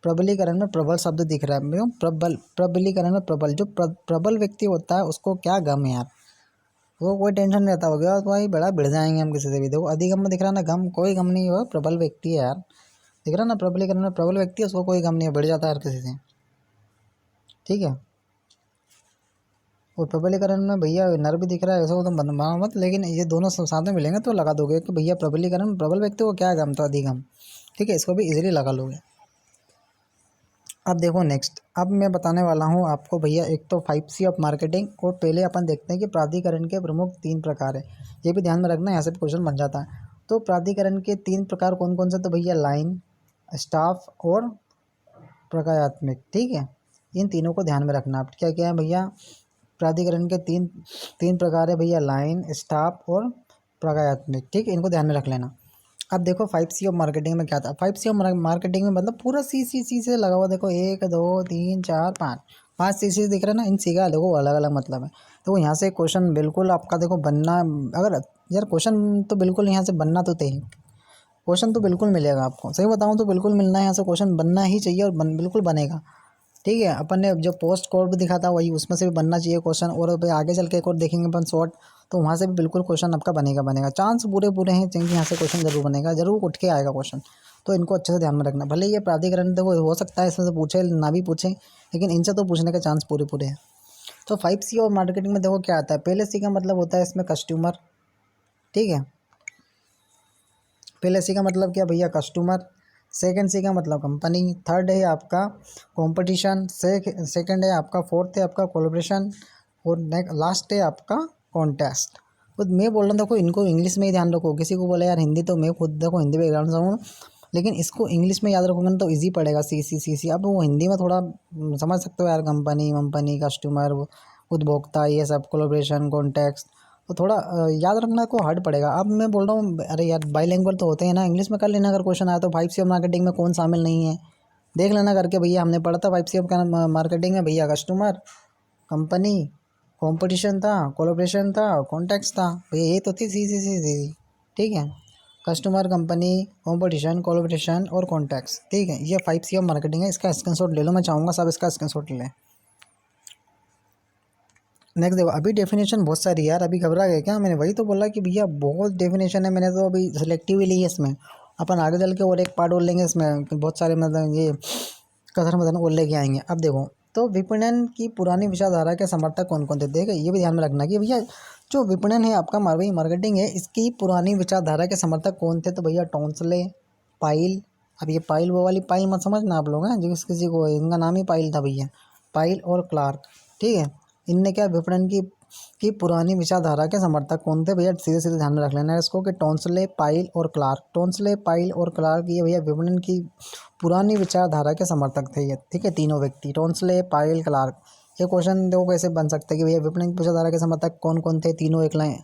प्रबलीकरण में प्रबल शब्द दिख रहा है। प्रबलीकरण में प्रबल, जो प्रबल व्यक्ति होता है उसको क्या गम है यार, वो कोई टेंशन नहीं रहता हो गया तो भाई बड़ा भिड़ जाएंगे हम किसी से भी। देखो अधिगम में दिख रहा ना गम, कोई गम नहीं हो, प्रबल व्यक्ति है यार, दिख रहा ना प्रबलीकरण में प्रबल व्यक्ति है, उसको कोई गम नहीं है, भिड़ जाता है हर किसी से। ठीक है, और प्रबलीकरण में भैया नर भी दिख रहा है, ऐसा तो बनवाओ मत, लेकिन ये दोनों साथ में मिलेंगे तो लगा दोगे कि भैया प्रबलीकरण में प्रबल व्यक्ति को क्या गम, तो अधिगम। ठीक है, इसको भी इजीली लगा लोगे। अब देखो नेक्स्ट, अब मैं बताने वाला हूँ आपको भैया, एक तो 5C ऑफ मार्केटिंग। और पहले अपन देखते हैं कि प्राधिकरण के प्रमुख 3 प्रकार है। ये भी ध्यान में रखना, यहाँ से भी क्वेश्चन बन जाता है। तो प्राधिकरण के 3 प्रकार कौन कौन से? तो भैया लाइन, स्टाफ और प्रकारात्मक। ठीक है, इन तीनों को ध्यान में रखना। आप क्या क्या है भैया, प्राधिकरण के तीन तीन प्रकार है भैया, लाइन, स्टाफ और प्रकारात्मक। ठीक है, इनको ध्यान में रख लेना। अब देखो 5C ऑफ मार्केटिंग में क्या था। 5C ऑफ मार्केटिंग में मतलब पूरा सी से लगा हुआ। देखो 1 2 3 4 5 5 सी दिख रहा है ना, इन सी का देखो अलग अलग मतलब है। देखो यहाँ से क्वेश्चन बिल्कुल आपका देखो बनना, अगर यार क्वेश्चन तो बिल्कुल यहाँ से बनना तो ही, क्वेश्चन तो बिल्कुल मिलेगा आपको, सही बताऊँ तो बिल्कुल मिलना है यहाँ से, क्वेश्चन बनना ही चाहिए और बिल्कुल बनेगा। ठीक है, अपन ने जो पोस्ट कोड भी दिखा था वही, उसमें से भी बनना चाहिए क्वेश्चन। और अभी आगे चल के एक और देखेंगे अपन शॉर्ट, तो वहाँ से भी बिल्कुल क्वेश्चन आपका बनेगा। चांस पूरे पूरे हैं क्योंकि यहाँ से क्वेश्चन जरूर बनेगा, जरूर उठ के आएगा क्वेश्चन। तो इनको अच्छे से ध्यान में रखना। भले ये प्राधिकरण देखो हो सकता है इसमें से पूछे ना भी पूछे, लेकिन इनसे तो पूछने के चांस पूरे पूरे हैं। तो 5C और मार्केटिंग में देखो क्या आता है। पहले C का मतलब होता है इसमें कस्टमर, ठीक है। पहले C का मतलब क्या भैया, कस्टमर। सेकंड C का मतलब कंपनी। थर्ड है आपका कंपटीशन। सेकंड है आपका, फोर्थ है आपका कोलैबोरेशन, और लास्ट है आपका कॉन्टेस्ट। तो मैं बोल रहा हूँ देखो इनको इंग्लिश में ही ध्यान रखो। किसी को बोले यार हिंदी, तो मैं खुद देखो हिंदी बैकग्राउंड से हूँ, लेकिन इसको इंग्लिश में याद रखोगे ना तो इजी पड़ेगा। सी। अब वो हिंदी में थोड़ा समझ सकते हो यार, कंपनी कस्टमर उपभोक्ता ये सब, कोलैबोरेशन कॉन्टेक्स्ट, तो थोड़ा याद रखना को हार्ड पड़ेगा। अब मैं बोल रहा हूँ अरे यार बाईलैंग्वेज तो होते हैं ना, इंग्लिश में कर लेना अगर क्वेश्चन आया तो। 5C मार्केटिंग में कौन शामिल नहीं है देख लेना करके भैया। हमने पढ़ा था 5C का मार्केटिंग में भैया, कस्टमर, कंपनी, कंपटीशन था, कोलैबोरेशन था, कॉन्टेक्स्ट था भैया। ये तो थी सी, ठीक है। कस्टमर, कंपनी, कंपटीशन, कोलैबोरेशन और कॉन्टेक्स्ट, ठीक है। ये 5C मार्केटिंग है। इसका स्क्रीनशॉट ले लो, मैं चाहूँगा सब इसका स्क्रीनशॉट लें। नेक्स्ट देखो, अभी डेफिनेशन बहुत सारी यार, अभी घबरा गए क्या? मैंने वही तो बोला कि भैया बहुत डेफिनेशन है। मैंने तो अभी सिलेक्टिव ही ली है इसमें। अपन आगे चल के और एक पार्ट और लेंगे इसमें, बहुत सारे मतलब ये कथन वथन और लेके आएंगे। अब देखो, तो विपणन की पुरानी विचारधारा के समर्थक कौन कौन थे, देखो ये भी ध्यान में रखना कि भैया जो विपणन है आपका मार्केटिंग है, इसकी पुरानी विचारधारा के समर्थक कौन थे। तो भैया टोंसले, पाइल। अब ये पाइल वो वाली पाइल मत समझना आप लोग हैं, जो किसी को इनका नाम ही पाइल था भैया, पाइल और क्लार्क, ठीक है। इनने क्या विपणन की पुरानी विचारधारा के समर्थक कौन थे भैया, सीधे सीधे ध्यान में रख लेना है इसको कि टोंसले, पाइल और क्लार्क। टोंसले, पाइल और क्लार्क ये भैया विपणन की पुरानी विचारधारा के समर्थक थे ये, ठीक है। तीनों व्यक्ति टोंसले, पाइल, क्लार्क। ये क्वेश्चन देखो कैसे बन सकता है कि भैया विपणन की विचारधारा के समर्थक कौन कौन थे। तीनों एक लाइन,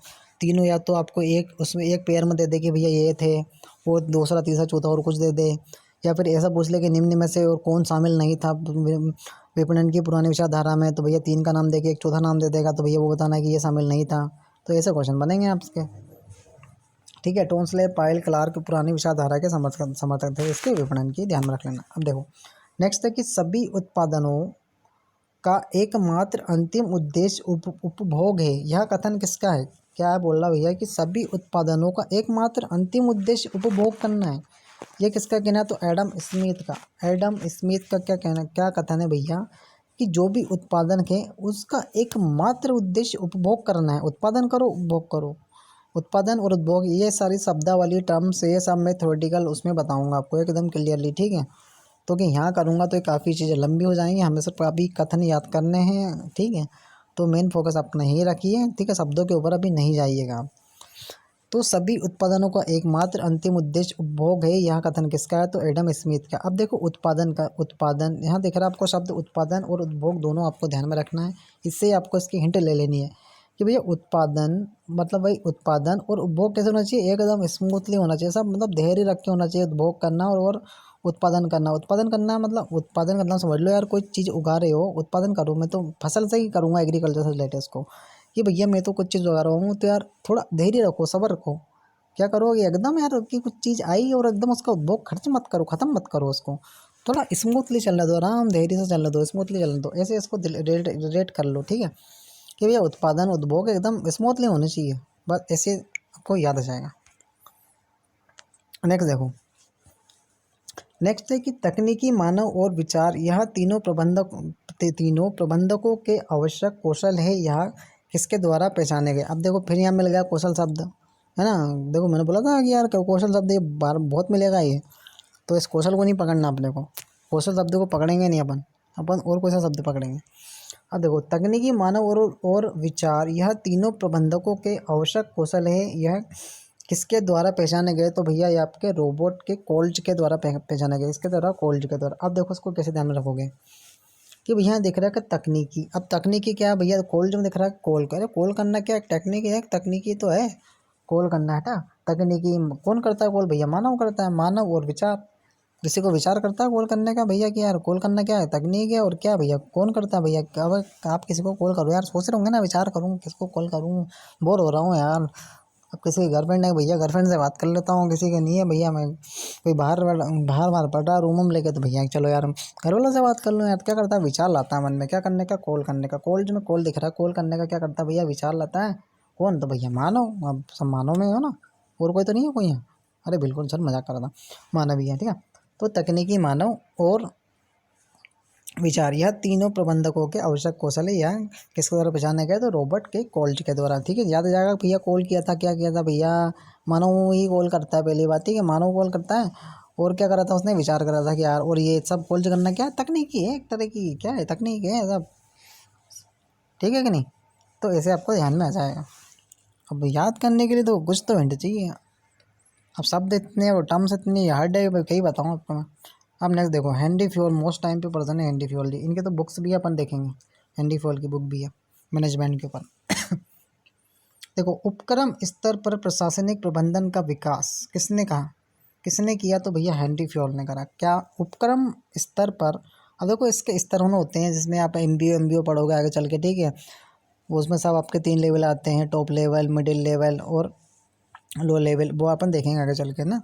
तीनों या तो आपको एक उसमें एक पेयर में दे दे कि भैया ये थे, और दूसरा तीसरा चौथा और कुछ दे दे, या फिर ऐसा पूछ ले कि निम्न में से और कौन शामिल नहीं था विपणन की पुरानी विचारधारा में। तो भैया तीन का नाम देके एक चौथा नाम दे देगा, तो भैया वो बताना कि ये शामिल नहीं था। तो ऐसे क्वेश्चन बनेंगे आपके, ठीक है। टोंसले, पाइल, क्लार्क पुरानी विचारधारा के समर्थक थे इसके विपणन की, ध्यान में रख लेना। अब देखो नेक्स्ट है कि सभी उत्पादनों का एकमात्र अंतिम उद्देश्य उपभोग है। यह कथन किसका है? क्या है बोल रहा भैया कि सभी उत्पादनों का एकमात्र अंतिम उद्देश्य उपभोग करना है। ये किसका कहना है? तो एडम स्मिथ का। एडम स्मिथ का क्या कहना, क्या कथन है भैया कि जो भी उत्पादन है उसका एकमात्र उद्देश्य उपभोग करना है। उत्पादन करो, उपभोग करो। उत्पादन और उपभोग ये सारी शब्दावली टर्म्स ये सब मैं थ्योरेटिकल उसमें बताऊंगा आपको एकदम क्लियरली, ठीक है। तो कि यहाँ करूँगा तो ये काफ़ी चीज़ें लंबी हो जाएंगी, हमें सिर्फ अभी कथन याद करने हैं, ठीक है। तो मेन फोकस अपना ही रखिए, ठीक है। शब्दों के ऊपर अभी नहीं जाइएगा आप। तो सभी उत्पादनों का एकमात्र अंतिम उद्देश्य उपभोग है, यह कथन किसका है? तो एडम स्मिथ का। अब देखो उत्पादन का, उत्पादन यहाँ दिख रहा है आपको शब्द उत्पादन और उपभोग दोनों आपको ध्यान में रखना है। इससे आपको इसकी हिंट ले लेनी है कि भैया उत्पादन मतलब भाई उत्पादन और उपभोग कैसे होना चाहिए, एकदम स्मूथली होना चाहिए सब, मतलब धैर्य रख के होना चाहिए। उपभोग करना और उत्पादन करना। उत्पादन करना मतलब उत्पादन करना समझ लो यार, कोई चीज़ उगा रहे हो, उत्पादन करो। मैं तो फसल से ही करूँगा, एग्रीकल्चर से रिलेटेड इसको, कि भैया मैं तो कुछ चीज़ उगा रहा हूँ, तो यार थोड़ा धैर्य रखो, सब्र रखो। क्या करोगे एकदम यार कि कुछ चीज़ आई और एकदम उसका उपभोग खर्च मत करो, ख़त्म मत करो उसको। थोड़ा स्मूथली चलने दो, आराम धैर्य से चलने दो, स्मूथली चलने दो। ऐसे इसको रेट कर लो, ठीक है, कि भैया उत्पादन उपभोग एकदम स्मूथली होने चाहिए। बस ऐसे आपको याद आ जाएगा। नेक्स्ट देखो, नेक्स्ट है कि तकनीकी, मानव और विचार यह तीनों प्रबंधकों के आवश्यक कौशल है, यह किसके द्वारा पहचाने गए। अब देखो फिर यहाँ मिल गया कौशल शब्द, है ना। देखो मैंने बोला था कि यार कौशल शब्द ये बार बहुत मिलेगा ये, तो इस कौशल को नहीं पकड़ना अपने को, कौशल शब्द को पकड़ेंगे नहीं अपन, अपन और कोई सा शब्द पकड़ेंगे। अब देखो तकनीकी, मानव और विचार यह तीनों प्रबंधकों के आवश्यक कौशल है, यह किसके द्वारा पहचाने गए। तो भैया ये आपके रोबोट के कोल्ज के द्वारा पहचाने गए, इसके द्वारा कोल्ज के द्वारा। अब देखो इसको कैसे ध्यान में रखोगे कि भैया दिख रहा है कि तकनीकी, अब तकनीकी क्या है भैया, कोल्ज में दिख रहा है कॉल करे, कॉल करना क्या एक टेक्निक है, तकनीकी तो है, कॉल करना है ना। तकनीकी कौन करता है कॉल भैया, मानव करता है। मानव और विचार, किसी को विचार करता है कॉल करने का भैया कि यार कॉल करना क्या है, तकनीक है। और क्या भैया कौन करता है भैया, अब आप किसी को कॉल करो यार, सोच रहे होंगे ना, विचार करूँ किसको कॉल करूँ, बोर हो रहा हूँ यार। अब किसी की गर्लफ्रेंड है भैया, गर्लफ्रेंड से बात कर लेता हूँ, किसी का नहीं है भैया, मैं कोई बाहर बाहर बाहर पड़ रहा रूम में लेके, तो भैया चलो यार घर वालों से बात कर लूँ यार। क्या करता है, विचार लाता है मन में, क्या करने का, कॉल करने का। कॉल जो में कॉल दिख रहा है, कॉल करने का क्या करता है भैया, विचार लाता है। कौन? तो भैया मानव। अब सब मानव में हो ना, और कोई तो नहीं है कोई है? अरे बिल्कुल सर, मजाक कर रहा था, मानव ही है, ठीक है। तो तकनीकी मानव और विचार, यह तीनों प्रबंधकों के आवश्यक कौशल है। यह किसके द्वारा पहचाने गए? तो रॉबर्ट के कॉल्ट के द्वारा, ठीक है। याद आ जाएगा भैया, कॉल किया था, क्या किया था भैया? मानव ही कॉल करता है, पहली बात, ठीक है, मानव कॉल करता है। और क्या करा था उसने? विचार करा था कि यार, और ये सब कॉल करना क्या तकनीकी है, एक तरह की क्या है, तकनीक है सब, ठीक है कि नहीं? तो ऐसे आपको ध्यान में आ जाएगा। अब याद करने के लिए तो कुछ तो हिंट चाहिए। अब शब्द इतने और टर्म्स इतनी हार्ड है, कहीं बताऊँ आपको मैं। अब नेक्स्ट देखो, हैंडी फ्यूल, मोस्ट टाइम पे पर्सन है हैंडी फ्यूल जी, इनके तो बुक्स भी अपन देखेंगे। हैंडी फ्यूल की बुक भी है मैनेजमेंट के ऊपर। देखो, उपक्रम स्तर पर प्रशासनिक प्रबंधन का विकास किसने कहा, किसने किया? तो भैया हैंडी फ्यूल ने करा। क्या? उपक्रम स्तर पर। अब देखो, इसके स्तर होते हैं, जिसमें आप एमबीओ पढ़ोगे आगे चल के, ठीक है। वो उसमें सब आपके 3 लेवल आते हैं, टॉप लेवल, मिडिल लेवल और लो लेवल। वो अपन देखेंगे आगे चल के ना,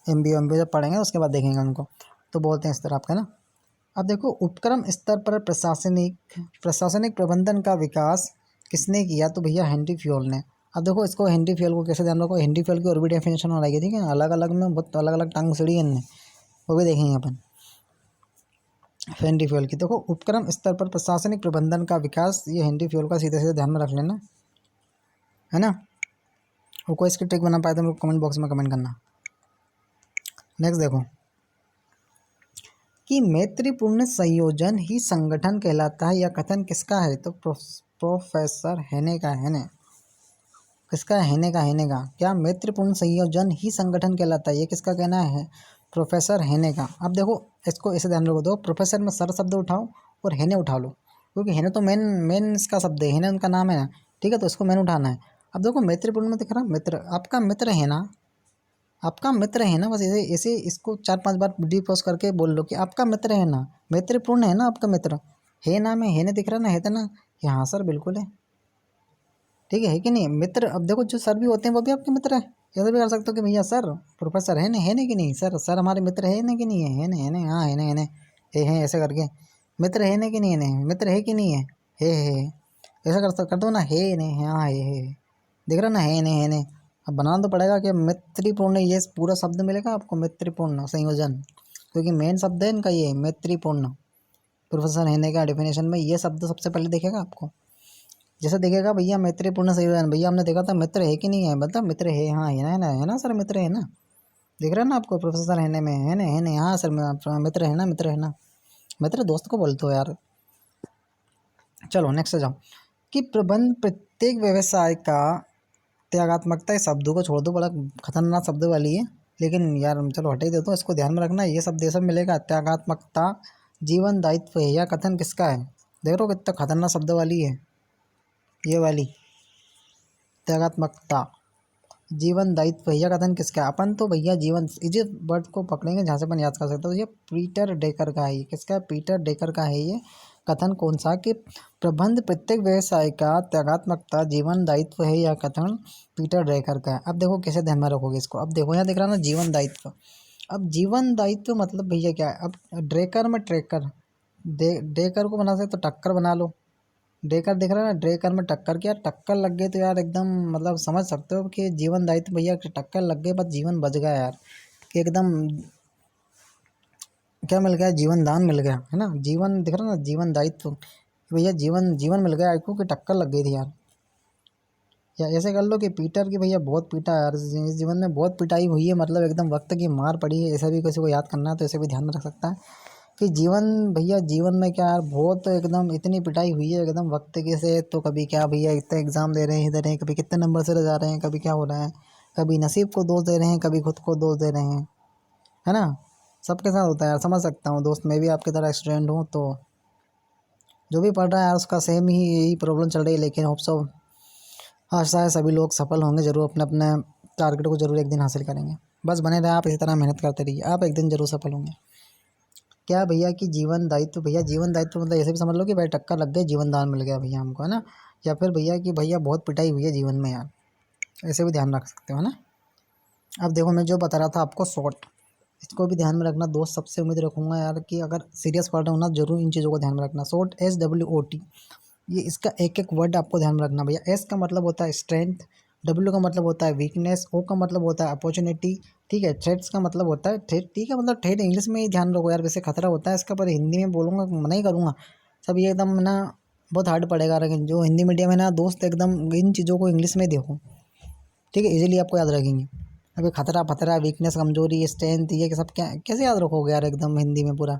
एमबीओ जब पढ़ेंगे उसके बाद देखेंगे उनको। तो बोलते हैं स्तर आपका ना। अब देखो, उपक्रम स्तर पर प्रशासनिक प्रबंधन का विकास किसने किया? तो भैया हेनरी फ्योल ने। अब देखो, इसको हेनरी फ्योल को कैसे ध्यान रखो, हेनरी फ्योल की और भी डेफिनेशन हो रही है, ठीक है, अलग अलग में बहुत अलग अलग टांग सीढ़ी है इनने, वो भी देखेंगे अपन। हेनरी फ्योल की देखो, उपक्रम स्तर पर प्रशासनिक प्रबंधन का विकास, ये हेनरी फ्योल का सीधे सीधे ध्यान में रख लेना, है ना। वो कोई इसकी ट्रिक बना पाए तो मेरे कमेंट बॉक्स में कमेंट करना। नेक्स्ट देखो कि मैत्रीपूर्ण संयोजन ही संगठन कहलाता है, यह कथन किसका है? तो प्रोफेसर हेने का, हेने। किसका? हेने का, हेने का। क्या? मैत्रीपूर्ण संयोजन ही संगठन कहलाता है, ये किसका कहना है? प्रोफेसर हेने का। अब देखो, इसको ऐसे ध्यान रखो, दो प्रोफेसर में सर शब्द उठाओ और हेने उठा लो, क्योंकि हेने तो मेन मेन इसका शब्द है, हेने उनका नाम है ना, ठीक है, तो इसको मेन उठाना है। अब देखो, मैत्रीपूर्ण में दिख रहा मित्र, आपका मित्र है ना, आपका मित्र है ना, बस ऐसे ऐसे इसको 4-5 बार डीपोज करके बोल लो कि आपका मित्र है ना, मैत्रीपूर्ण है ना आपका मित्र, है ना, में है ना दिख रहा ना, है तो ना। हाँ सर बिल्कुल है, ठीक है कि नहीं मित्र? अब देखो, जो सर भी होते हैं वो भी आपके मित्र है, ऐसा भी कर सकते हो कि भैया सर प्रोफेसर है ना कि नहीं, सर सर हमारे मित्र है ना कि नहीं है ना, हाँ है ना, है ऐसे करके, मित्र है ना कि नहीं है, मित्र है कि नहीं है, ऐसा कर दो ना, है नहीं, हाँ है, दिख रहा ना, है नहीं। अब बनाना तो पड़ेगा कि मैत्रीपूर्ण, ये पूरा शब्द मिलेगा आपको, मैत्रीपूर्ण संयोजन, क्योंकि मेन शब्द है इनका ये मैत्रीपूर्ण। प्रोफेसर हेने का डेफिनेशन में ये शब्द सबसे पहले दिखेगा आपको। जैसे दिखेगा भैया मैत्रीपूर्ण संयोजन, भैया हमने देखा था मित्र है कि नहीं है, मतलब मित्र है, हाँ है ना सर, मित्र है ना, दिख रहा है ना आपको, प्रोफेसर हेने में है ना, हाँ सर मित्र है ना, मित्र है ना, मित्र दोस्त को बोलते हो यार। चलो नेक्स्ट जाओ कि प्रबंध प्रत्येक व्यवसाय का त्यागात्मकता, इस शब्दों को छोड़ दो, बड़ा खतरनाक शब्द वाली है, लेकिन यार चलो हटे देता हूँ, इसको ध्यान में रखना, ये शब्द सब मिलेगा। त्यागात्मकता जीवन दायित्व है, यह कथन किसका है? देख रहे हो कितना खतरनाक शब्द वाली है ये वाली, त्यागात्मकता जीवन दायित्व है, यह कथन किसका है? अपन तो भैया जीवन, इस वर्ड को पकड़ेंगे जहाँ से अपन याद कर सकते हो, ये पीटर डेकर का है, ये किसका है? पीटर डेकर का है ये कथन। कौन सा? कि प्रबंध प्रत्येक व्यवसाय का त्यागात्मकता जीवन दायित्व है, यह कथन पीटर ड्रेकर का है। अब देखो कैसे ध्यान में रखोगे इसको, अब देखो यहाँ दिख रहा ना जीवन दायित्व, अब जीवन दायित्व मतलब भैया क्या है? अब ड्रेकर में ट्रेकर, डेकर को बना सकते तो टक्कर बना लो, डेकर दिख रहा है ना, ड्रेकर में टक्कर, क्या टक्कर लग गई तो यार एकदम, मतलब समझ सकते हो कि जीवन दायित्व भैया टक्कर लग गई, बस जीवन बच गया यार, कि एकदम क्या मिल गया? जीवन दान मिल गया, है ना, जीवन दिख रहा ना, जीवन दायित्व, भैया जीवन जीवन मिल गया आपको, कि टक्कर लग गई थी यार। या ऐसे कर लो कि पीटर की भैया बहुत पीटा यार, इस जीवन में बहुत पिटाई हुई है, मतलब एकदम वक्त की मार पड़ी है, ऐसा भी किसी को याद करना है तो ऐसे भी ध्यान में रख सकता है कि जीवन, भैया जीवन में क्या यार, बहुत एकदम इतनी पिटाई हुई है एकदम वक्त के से, तो कभी क्या भैया इतने एग्ज़ाम दे रहे हैं इधर हैं, कभी कितने नंबर से रह जा रहे हैं, कभी क्या हो रहा है, कभी नसीब को दोष दे रहे हैं, कभी खुद को दोष दे रहे हैं, है ना, सबके साथ होता है यार, समझ सकता हूँ दोस्त, मैं भी आपकी तरह स्टूडेंट हूँ, तो जो भी पढ़ रहा है यार उसका सेम ही यही प्रॉब्लम चल रही है, लेकिन होप सो आशा है सभी लोग सफल होंगे, जरूर अपने अपने टारगेट को जरूर एक दिन हासिल करेंगे, बस बने रहे आप, इसी तरह मेहनत करते रहिए, आप एक दिन जरूर सफल होंगे। क्या भैया कि जीवन दायित्व, भैया जीवन दायित्व मतलब ऐसे भी समझ लो कि भाई टक्कर लग गई, जीवन दान मिल गया भैया हमको, है ना, या फिर भैया कि भैया बहुत पिटाई हुई है जीवन में यार, ऐसे भी ध्यान रख सकते हो, है ना। अब देखो, मैं जो बता रहा था आपको शॉर्ट, इसको भी ध्यान में रखना दोस्त, सबसे उम्मीद रखूंगा यार कि अगर सीरियस पढ़ रहे हो ना, जरूर इन चीज़ों को ध्यान में रखना। शॉर्ट SWOT, ये इसका एक एक वर्ड आपको ध्यान में रखना भैया। एस का मतलब होता है स्ट्रेंथ, डब्ल्यू का मतलब होता है वीकनेस, ओ का मतलब होता है अपॉर्चुनिटी, ठीक है। थ्रेट्स का मतलब होता है थ्रेट, ठीक है, मतलब थ्रेट इंग्लिश में ही ध्यान रखो यार, वैसे खतरा होता है इसका, पर हिंदी में बोलूँगा मना ही करूँगा सब, ये एकदम ना बहुत हार्ड पड़ेगा। लेकिन जो हिंदी मीडियम है ना दोस्त, एकदम इन चीज़ों को इंग्लिश में देखो, ठीक है, इजीली आपको याद रखेंगे। अभी खतरा फतरा, वीकनेस, कमजोरी, स्ट्रेंथ, ये सब क्या कैसे याद रखोगे यार, एकदम हिंदी में पूरा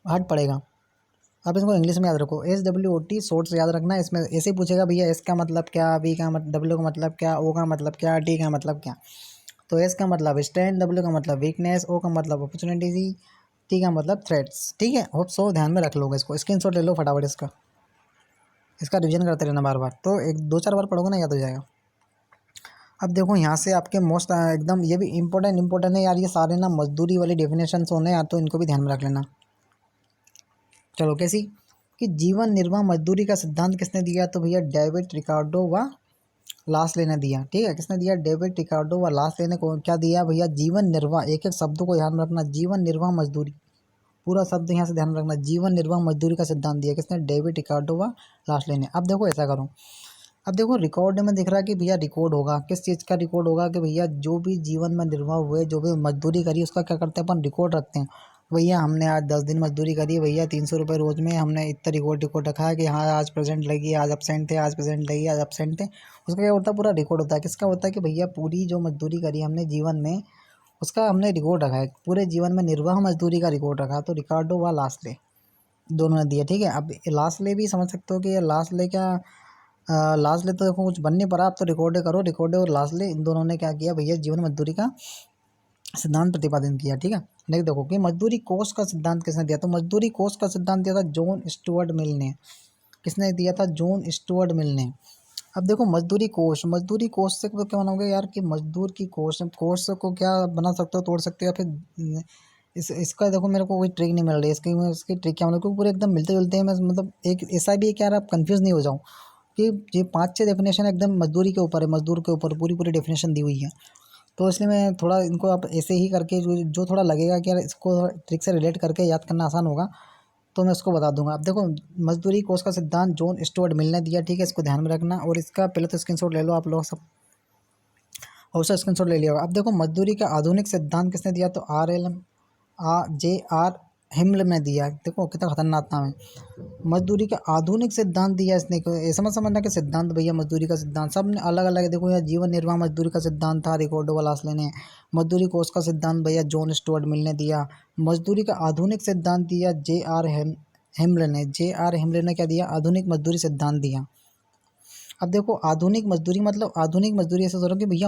हार्ड पड़ेगा। आप इसको इंग्लिश में याद रखो। SWOT शॉर्ट से याद रखना है। इसमें ऐसे ही पूछेगा भैया एस का मतलब क्या, बी का मतलब, डब्ल्यू का मतलब क्या, ओ का मतलब क्या, टी का मतलब क्या। तो एस का मतलब स्ट्रेंथ, डब्ल्यू का मतलब वीकनेस, ओ का मतलब अपॉर्चुनिटी, टी का मतलब थ्रेट्स, ठीक है। होप सो ध्यान में रख लोगे इसको, स्क्रीनशॉट ले लो फटाफट इसका। इसका रिवीजन करते रहना बार बार, तो एक दो चार बार पढ़ोगे ना याद हो जाएगा। अब देखो यहाँ से आपके मोस्ट एकदम ये भी इंपॉर्टेंट है यार, ये सारे ना मजदूरी वाली डेफिनेशन होने हैं, तो इनको भी ध्यान में रख लेना। चलो कैसी, कि जीवन निर्वाह मजदूरी का सिद्धांत किसने दिया, तो भैया डेविड रिकार्डो व लास्ले ने दिया, ठीक है। किसने दिया, डेविड रिकार्डो व लास्ले ने क्या दिया भैया, जीवन निर्वाह, एक एक शब्द को ध्यान में रखना, जीवन निर्वाह मजदूरी, पूरा शब्द यहाँ से ध्यान रखना, जीवन निर्वाह मजदूरी का सिद्धांत दिया किसने, डेविड रिकार्डो व लास्ले ने। अब देखो ऐसा करो, अब देखो रिकॉर्ड में दिख रहा है कि भैया रिकॉर्ड होगा, किस चीज़ का रिकॉर्ड होगा, कि भैया जो भी जीवन में निर्वाह हुए, जो भी मजदूरी करी, उसका क्या करते हैं अपन, रिकॉर्ड रखते हैं। भैया हमने आज 10 दिन मजदूरी करी भैया, 300 रुपये रोज में, हमने इतना रिकॉर्ड रखा है कि हाँ आज प्रेजेंट लगी, आज अपसेंट थे, आज प्रेजेंट लगी, आज अपसेंट थे। उसका क्या होता है, पूरा रिकॉर्ड होता है। किसका होता है, कि भैया पूरी जो मजदूरी करी हमने जीवन में, उसका हमने रिकॉर्ड रखा है, पूरे जीवन में निर्वाह मजदूरी का रिकॉर्ड रखा है। तो रिकार्डो व लास्ले दोनों ने दिया, ठीक है। अब लास्ले भी समझ सकते हो कि ये लास्ले क्या, लास्ले तो देखो कुछ बन नहीं पड़ा, आप तो रिकॉर्डे करो, रिकॉर्डे और लास्ले इन दोनों ने क्या किया भैया, जीवन मजदूरी का सिद्धांत प्रतिपादन किया, ठीक है। नेक्स्ट देखो कि मजदूरी कोष का सिद्धांत किसने दिया, तो मजदूरी कोष का सिद्धांत दिया था जॉन स्टुअर्ट मिल ने। किसने दिया था, जॉन स्टुअर्ट मिल ने। अब देखो मजदूरी कोष से क्या बनाओगे यार, कि मजदूर की कोष को क्या बना सकते हो, तोड़ सकते हो, या फिर इसका देखो मेरे को कोई ट्रिक नहीं मिल रही इसकी ट्रिक क्या होने को, पूरे एकदम मिलते जुलते हैं। मैं मतलब एक ऐसा भी है कि यार आप कंफ्यूज नहीं हो जाओ, कि ये 5-6 डेफिनेशन एकदम मजदूरी के ऊपर है, मजदूर के ऊपर पूरी पूरी डेफिनेशन दी हुई है। तो इसलिए मैं थोड़ा इनको आप ऐसे ही करके जो थोड़ा लगेगा कि यार इसको ट्रिक से रिलेट करके याद करना आसान होगा, तो मैं उसको बता दूंगा। अब देखो मजदूरी कोष का सिद्धांत जॉन स्टुअर्ट मिल ने दिया, ठीक है, इसको ध्यान में रखना। और इसका पहले तो स्क्रीनशॉट ले लो आप लोग सब, और उसका स्क्रीनशॉट ले लिया होगा। अब देखो मजदूरी का आधुनिक सिद्धांत किसने दिया, तो JR हिमल ने दिया। देखो कितना खतरनाक नाम है, मजदूरी का आधुनिक सिद्धांत दिया इसने। ऐसा मत समझना कि सिद्धांत भैया मजदूरी का सिद्धांत सब ने अलग अलग है। देखो यार जीवन निर्वाह मजदूरी का सिद्धांत था रिकॉर्डो वालासले ने, मजदूरी कोष का सिद्धांत भैया जॉन स्टुअर्ट मिल ने दिया, मजदूरी का आधुनिक सिद्धांत दिया हिमल ने। हिमल ने क्या दिया, आधुनिक मजदूरी सिद्धांत दिया। अब देखो आधुनिक मजदूरी मतलब, आधुनिक मजदूरी ऐसे सोचो कि भैया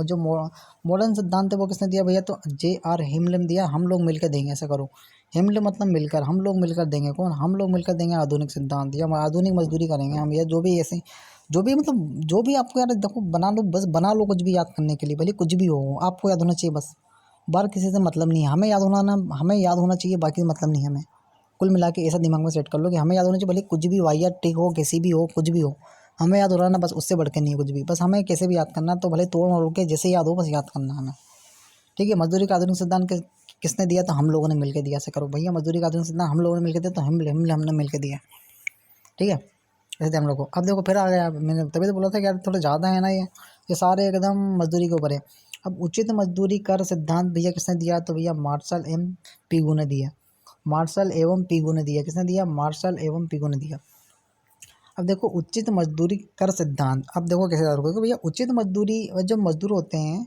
जो मॉडर्न सिद्धांत है वो किसने दिया भैया, तो JR हिमल ने दिया। हम लोग मिलकर देंगे, ऐसा करो, हिमल मतलब मिलकर, हम लोग मिलकर देंगे। कौन, हम लोग मिलकर देंगे आधुनिक सिद्धांत, या आधुनिक मजदूरी करेंगे हम, या जो भी ऐसे जो भी मतलब जो भी आपको यार देखो बना लो, बस बना लो कुछ भी याद करने के लिए, भले कुछ भी हो आपको याद होना चाहिए बस। बाहर किसी से मतलब नहीं है, हमें याद होना ना, हमें याद होना चाहिए, बाकी मतलब नहीं है हमें। कुल मिला के ऐसा दिमाग में सेट कर लो कि हमें याद होना चाहिए, भले कुछ भी वाहियात ट्रिक हो, कैसी भी हो, कुछ भी हो, हमें याद हो रहा है ना बस, उससे बढ़ के नहीं है कुछ भी। बस हमें कैसे भी याद करना है, तो भले तोड़ मरोड़ के जैसे याद हो बस याद करना है हमें, ठीक है। मजदूरी का आधुनिक सिद्धांत किसने दिया, तो हम लोगों ने मिलकर दिया। ऐसे करो भैया मजदूरी का आधुनिक सिद्धांत हम लोगों ने मिलकर दिया, तो हमने मिलकर दिया, ठीक है। ऐसे ध्यान रखो। अब देखो फिर आ गया, मैंने तभी तो बोला था कि यार थोड़ा ज़्यादा है ना ये सारे एकदम मजदूरी के ऊपर है। अब उचित मजदूरी कर सिद्धांत भैया किसने दिया, तो भैया मार्शल एम पीगू ने दिया। मार्शल एवं पीगू ने दिया, किसने दिया, मार्शल एवं पीगू ने दिया। अब देखो उचित मजदूरी कर सिद्धांत, अब देखो कैसे याद रखोगे भैया, उचित मजदूरी जो मजदूर होते हैं,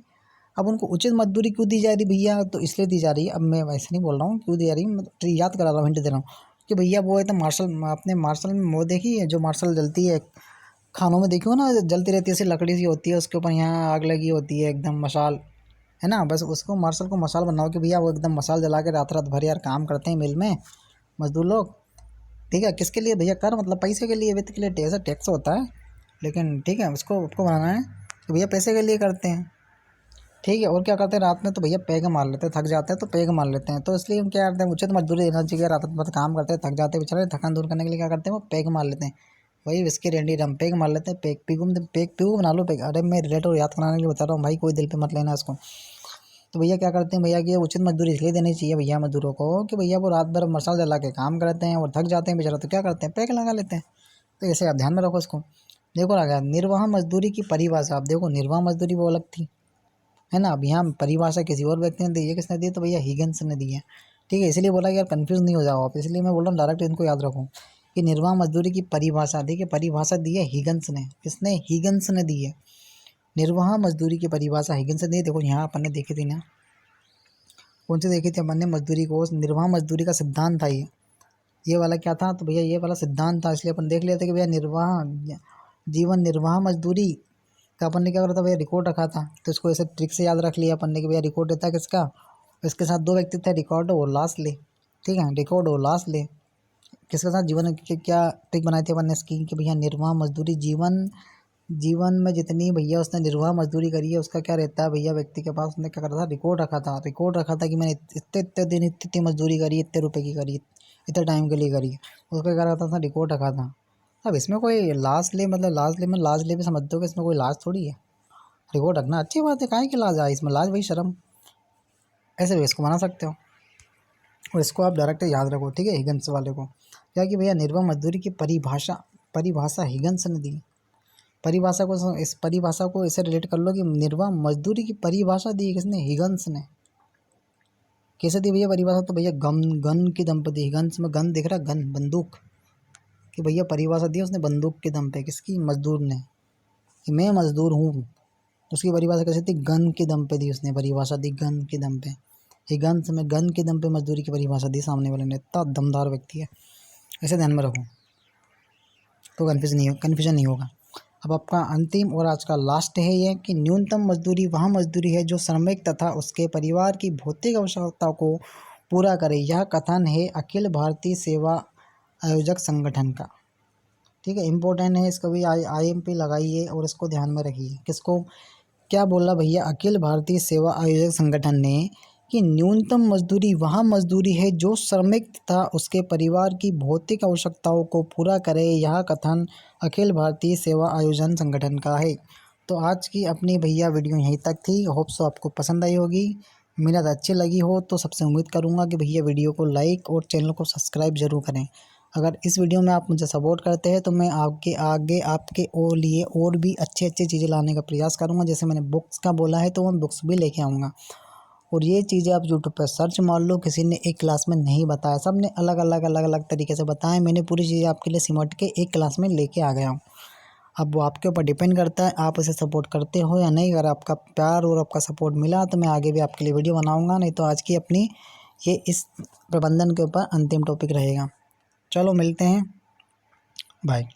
अब उनको उचित मजदूरी क्यों दी जा रही भैया, तो इसलिए दी जा रही है। अब मैं वैसे नहीं बोल रहा हूँ क्यों दी जा रही है, मैं याद करा रहा हूँ, हिंट दे रहा हूँ कि भैया वो है तो मार्शल, आपने मार्शल में वो देखी है, जो मार्शल जलती है खानों में, देखी हो ना, जलती रहती है, ऐसी लकड़ी सी होती है, उसके ऊपर यहाँ आग लगी होती है, एकदम मशाल, है ना। बस उसको मार्शल को मसाल बनाओ कि भैया वो एकदम मसाल जला के रात रात भर यार काम करते हैं मिल में मजदूर लोग, ठीक है। किसके लिए भैया, कर मतलब पैसे के लिए, वित्त के लिए, टैक्स टैक्स होता है, लेकिन ठीक है उसको आपको बनाना है तो भैया पैसे के लिए करते हैं, ठीक है। और क्या करते हैं रात में, तो भैया पैग मार लेते हैं, थक जाते हैं तो पैग मार लेते हैं। तो इसलिए हम क्या करते हैं, उचित मजदूरी देना चाहिए, रात भर काम करते हैं, थक जाते हैं बेचारे, थकान दूर करने के लिए क्या करते हैं, वो पैग मार लेते हैं। वही विस्की रेंडी रम पैग मार लेते हैं, पैग पीगू बना लो पैग। अरे मैं रिलेट और याद कराने के लिए बता रहा हूँ भाई, कोई दिल पे मत लेना इसको, तो भैया क्या करते हैं भैया कि उचित मजदूरी इसलिए देनी चाहिए भैया मजदूरों को कि भैया वो रात भर मसाल जला के काम करते हैं और थक जाते हैं बेचारा, तो क्या करते हैं पैक लगा लेते हैं। तो ऐसे आप ध्यान में रखो इसको। देखो आ गया निर्वाह मजदूरी की परिभाषा। आप देखो निर्वाह मजदूरी वो अलग थी, है ना। अब यहाँ परिभाषा किसी और व्यक्ति ने दी है, किसने दी है, तो भैया हिगन्स ने दी है। ठीक है, इसलिए बोला कि यार कंफ्यूज नहीं हो जाओ आप, इसलिए मैं बोल रहा हूँ डायरेक्ट इनको याद रखो कि निर्वाह मजदूरी की परिभाषा, देखिए परिभाषा दी है हिगन्स ने। किसने? हिगन्स ने दी है। निर्वाह मजदूरी की परिभाषा हिगन्स ने दी। देखो यहाँ अपन ने देखी थी ना, कौन सी देखी थी अपन ने मजदूरी को, निर्वाह मजदूरी का सिद्धांत था ये वाला क्या था, तो भैया ये वाला सिद्धांत था। इसलिए अपन देख लेते कि भैया निर्वाह जीवन निर्वाह मजदूरी का अपन ने क्या करा था भैया, रिकॉर्ड रखा था। तो इसको ऐसे ट्रिक से याद रख लिया अपन ने कि भैया रिकॉर्ड रहता है किसका, इसके साथ दो व्यक्ति थे, रिकॉर्ड और लास्टली। ठीक है, रिकॉर्ड और लास्टली किसके साथ, जीवन के क्या ट्रिक बनाई थी अपन ने इसकी कि भैया निर्वाह मजदूरी जीवन में जितनी भैया उसने निर्वाह मजदूरी करी है उसका क्या रहता है भैया, व्यक्ति के पास उसने क्या करा था, रिकॉर्ड रखा था कि मैंने इतने इतने दिन इतनी मजदूरी करी, इतने रुपए की करी, इतने टाइम के लिए करी, उसका क्या रखा था, रिकॉर्ड रखा था। अब इसमें कोई लास्ट ले मतलब लास्ट ले भी समझ दो कि इसमें कोई लाज थोड़ी है। रिकॉर्ड रखना अच्छी बात है, काहे की लाज आए इसमें, लाज भाई शर्म, ऐसे भी इसको बना सकते हो। और इसको आप डायरेक्ट याद रखो, ठीक है, हिगन्स वाले को। क्या कि भैया निर्वाह मजदूरी की परिभाषा हिगन्स ने दी। इस परिभाषा को इसे रिलेट कर लो कि निर्वाह मजदूरी की परिभाषा दी किसने, हिगन्स ने। कैसे दी भैया परिभाषा, तो भैया गन की दम पे दी। हिगन्स में गन दिख रहा है, गन बंदूक कि भैया परिभाषा दी उसने बंदूक के दम पे, किसकी, मजदूर ने, कि मैं मजदूर हूँ। उसकी परिभाषा कैसे थी, गन के दम पे दी उसने परिभाषा दी, गन के दम पे। हिगन्स में गन के दम पे मजदूरी की परिभाषा दी सामने वाले ने, इतना दमदार व्यक्ति है, ऐसे ध्यान में रखो तो कन्फ्यूजन नहीं होगा। अब आपका अंतिम और आज का लास्ट है ये कि न्यूनतम मजदूरी वह मजदूरी है जो श्रमिक तथा उसके परिवार की भौतिक आवश्यकता को पूरा करे। यह कथन है अखिल भारतीय सेवा आयोजक संगठन का। ठीक है, इम्पोर्टेंट है, इसको भी IMP लगाइए और इसको ध्यान में रखिए। किसको, क्या बोला भैया, अखिल भारतीय सेवा आयोजक संगठन ने कि न्यूनतम मजदूरी वह मजदूरी है जो श्रमिक तथा उसके परिवार की भौतिक आवश्यकताओं को पूरा करे। यह कथन अखिल भारतीय सेवा आयोजन संगठन का है। तो आज की अपनी भैया वीडियो यहीं तक थी। होप सो आपको पसंद आई होगी, मेहनत अच्छी लगी हो तो सबसे उम्मीद करूँगा कि भैया वीडियो को लाइक और चैनल को सब्सक्राइब ज़रूर करें। अगर इस वीडियो में आप मुझे सपोर्ट करते हैं तो मैं आपके आगे आपके लिए और भी अच्छी अच्छी चीज़ें लाने का प्रयास करूँगा। जैसे मैंने बुक्स का बोला है तो मैं बुक्स भी लेके आऊँगा। और ये चीज़ें आप यूट्यूब पर सर्च मार लो, किसी ने एक क्लास में नहीं बताया, सब ने अलग अलग तरीके से बताया। मैंने पूरी चीज़ें आपके लिए सिमट के एक क्लास में लेके आ गया हूँ। अब वो आपके ऊपर डिपेंड करता है आप इसे सपोर्ट करते हो या नहीं। अगर आपका प्यार और आपका सपोर्ट मिला तो मैं आगे भी आपके लिए वीडियो बनाऊँगा, नहीं तो आज की अपनी ये इस प्रबंधन के ऊपर अंतिम टॉपिक रहेगा। चलो मिलते हैं, बाय।